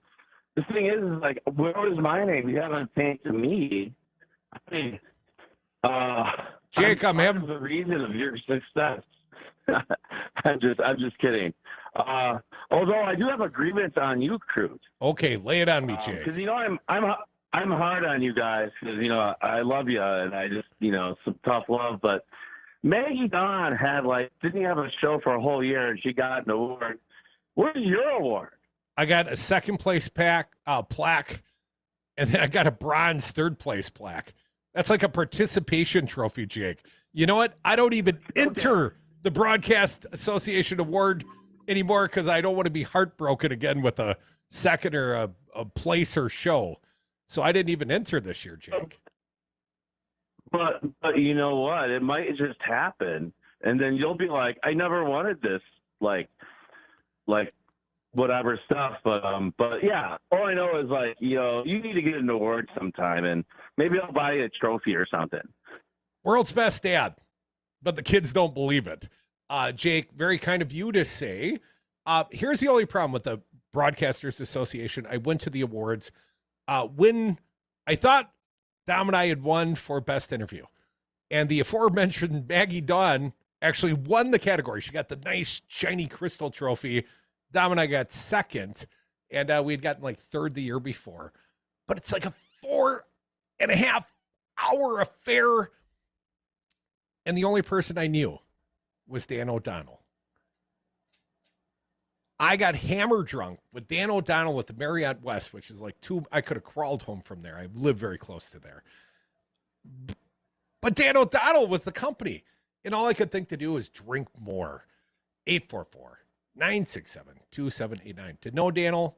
the thing is like, where was my name? You haven't paid to me. I mean, Jake, I'm having the reason of your success. I'm just kidding. Although I do have a grievance on you, Crute. Okay, lay it on me, Jake. Because I'm hard on you guys because I love you and I just some tough love. But Maggie Dawn didn't have a show for a whole year and she got an award. Where's your award? I got a second place plaque, and then I got a bronze third place plaque. That's like a participation trophy, Jake. You know what? I don't even enter the Broadcast Association Award anymore because I don't want to be heartbroken again with a second or a place or show. So I didn't even enter this year, Jake. But you know what? It might just happen, and then you'll be like, I never wanted this like whatever stuff. But yeah, all I know is like, you need to get an award sometime, and maybe I'll buy you a trophy or something. World's best dad, but the kids don't believe it. Jake, very kind of you to say. Here's the only problem with the Broadcasters Association. I went to the awards when I thought Dom and I had won for best interview, and the aforementioned Maggie Dawn actually won the category. She got the nice shiny crystal trophy. Dom and I got second, and we had gotten like third the year before. But it's like a 4.5 hour affair, and the only person I knew was Dan O'Donnell. I got hammer drunk with Dan O'Donnell at the Marriott West, which is like I could have crawled home from there. I live very close to there. But Dan O'Donnell was the company, and all I could think to do was drink more. 844-967-2789. To know Dan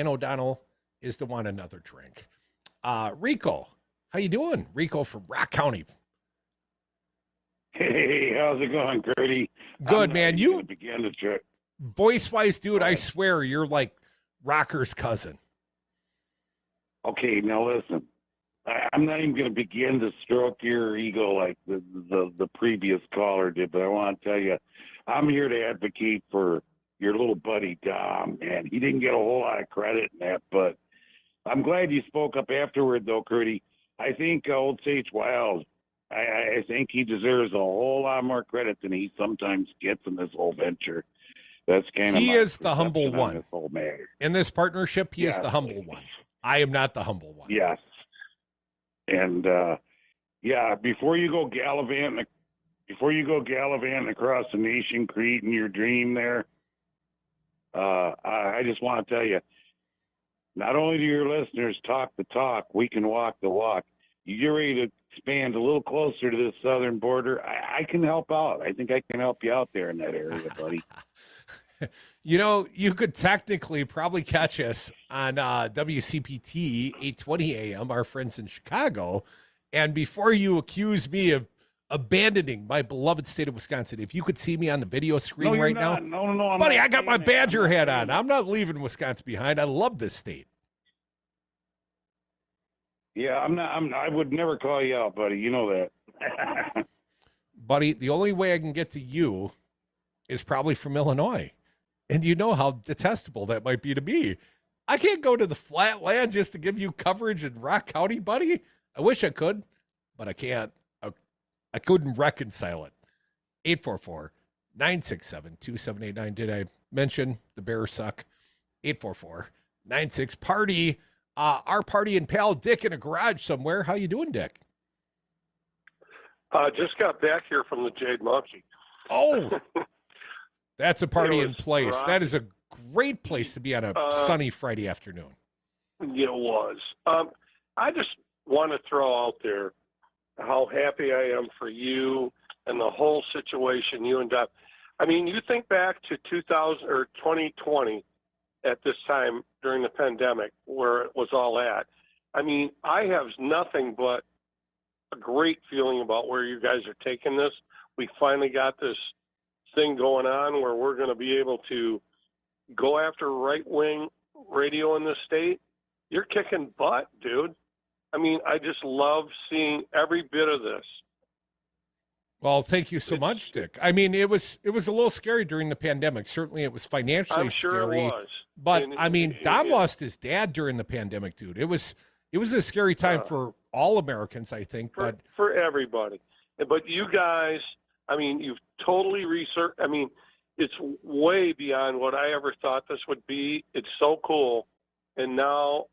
O'Donnell is to want another drink. Rico, how you doing? Rico from Rock County. Hey, how's it going, Gertie? Good, man. You begin to try. Voice-wise, dude, I swear you're like Rocker's cousin. Okay, now listen. I'm not even going to begin to stroke your ego like the previous caller did, but I want to tell you, I'm here to advocate for your little buddy Dom, and he didn't get a whole lot of credit in that, but I'm glad you spoke up afterward, though, Gertie. I think Old Sage Wild, I think he deserves a whole lot more credit than he sometimes gets in this whole venture. That's kind of he is the humble one. This whole matter. In this partnership, he is the humble one. I am not the humble one. Yes. And before you go gallivanting across the nation, creating your dream there, I just want to tell you, not only do your listeners talk the talk, we can walk the walk. You get ready to expand a little closer to the southern border, I can help out. I think I can help you out there in that area, buddy. You could technically probably catch us on WCPT 820 AM, our friends in Chicago. And before you accuse me of abandoning my beloved state of Wisconsin, if you could see me on the video screen right now. No, buddy, I got my Badger hat on. I'm not leaving Wisconsin behind. I love this state. Yeah, I would never call you out, buddy. You know that. Buddy, the only way I can get to you is probably from Illinois. And you know how detestable that might be to me. I can't go to the flat land just to give you coverage in Rock County, buddy. I wish I could, but I can't. I couldn't reconcile it. 844-967-2789. Did I mention the Bears suck? 844-96-PARTY. Our party and pal Dick in a garage somewhere. How you doing, Dick? Just got back here from the Jade Monkey. Oh, that's a party in place. That is a great place to be on a sunny Friday afternoon. It was. I just want to throw out there how happy I am for you and the whole situation, you and Deb. I mean, you think back to 2020 at this time during the pandemic where it was all at. I mean, I have nothing but a great feeling about where you guys are taking this. We finally got this thing going on where we're going to be able to go after right-wing radio in this state. You're kicking butt, dude. I mean, I just love seeing every bit of this. Well, thank you so much, Dick. I mean, it was a little scary during the pandemic. Certainly it was financially scary. It was. But I mean, Dom lost his dad during the pandemic, dude. It was a scary time for all Americans, I think. For everybody. But you guys, I mean, you've totally researched. I mean, it's way beyond what I ever thought this would be. It's so cool. And now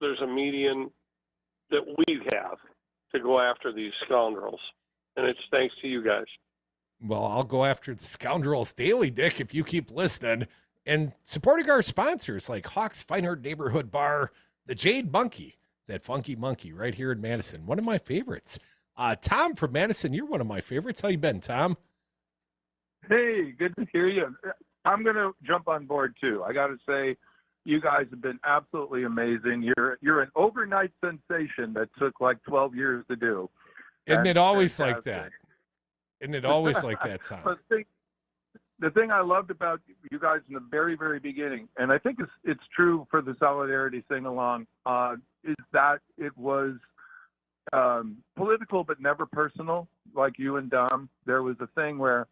there's a median that we have to go after these scoundrels. And it's thanks to you guys. Well, I'll go after the scoundrels daily, Dick, if you keep listening and supporting our sponsors like Hawks Feinhardt Neighborhood Bar, the Jade Monkey, that funky monkey right here in Madison. One of my favorites. Tom from Madison, you're one of my favorites. How you been, Tom? Hey, good to hear you. I'm going to jump on board, too. I got to say, you guys have been absolutely amazing. You're an overnight sensation that took like 12 years to do. Isn't it always like that? Isn't it always like that, Tom? But the thing I loved about you guys in the very, very beginning, and I think it's true for the Solidarity Sing-Along, is that it was political but never personal, like you and Dom. There was a thing where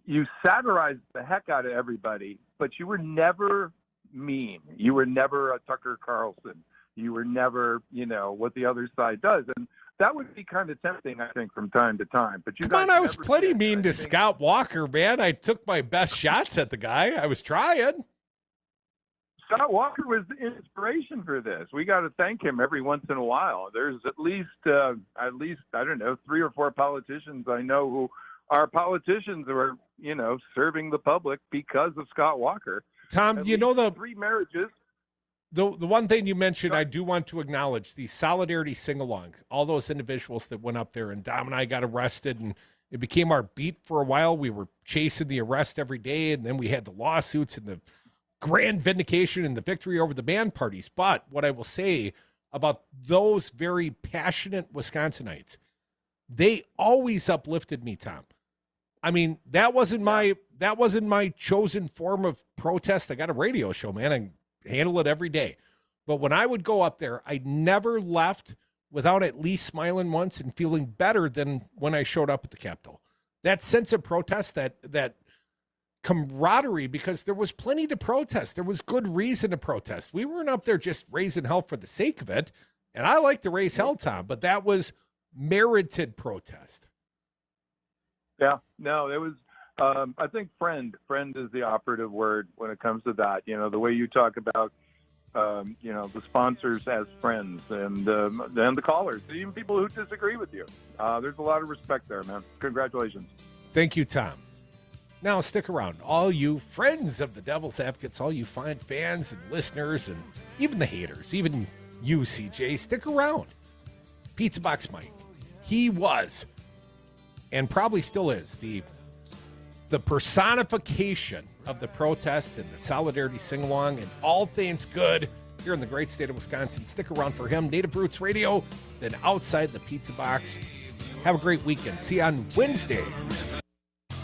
you satirized the heck out of everybody, but you were never mean. You were never a Tucker Carlson. You were never, what the other side does. And that would be kind of tempting, I think, from time to time. But Come on, I was plenty mean to Scott Walker, man. I took my best shots at the guy. I was trying. Scott Walker was the inspiration for this. We got to thank him every once in a while. There's at least I don't know, 3 or 4 politicians I know who are politicians who are, serving the public because of Scott Walker. Tom, at the 3 marriages. The one thing you mentioned, I do want to acknowledge the Solidarity Sing-Along. All those individuals that went up there, and Dom and I got arrested, and it became our beat for a while. We were chasing the arrest every day, and then we had the lawsuits and the grand vindication and the victory over the band parties. But what I will say about those very passionate Wisconsinites, they always uplifted me, Tom. I mean, that wasn't my chosen form of protest. I got a radio show, man. I handle it every day. But when I would go up there, I never left without at least smiling once and feeling better than when I showed up at the Capitol. That sense of protest, that camaraderie, because there was plenty to protest. There was good reason to protest. We weren't up there just raising hell for the sake of it. And I like to raise hell, Tom, but that was merited protest. Yeah, no, it was, I think friend is the operative word when it comes to that. The way you talk about, the sponsors as friends and the callers, even people who disagree with you. There's a lot of respect there, man. Congratulations. Thank you, Tom. Now stick around. All you friends of the Devil's Advocates, all you fine fans and listeners, and even the haters, even you, CJ, stick around. Pizza Box Mike, he was, and probably still is, the personification of the protest and the Solidarity Sing-Along and all things good here in the great state of Wisconsin. Stick around for him. Native Roots Radio, then Outside the Pizza Box. Have a great weekend. See you on Wednesday.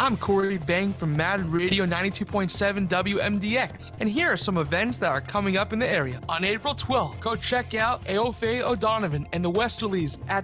I'm Corey Bang from Mad Radio 92.7 WMDX, and here are some events that are coming up in the area. On April 12th, go check out Aofe O'Donovan and the Westerlies at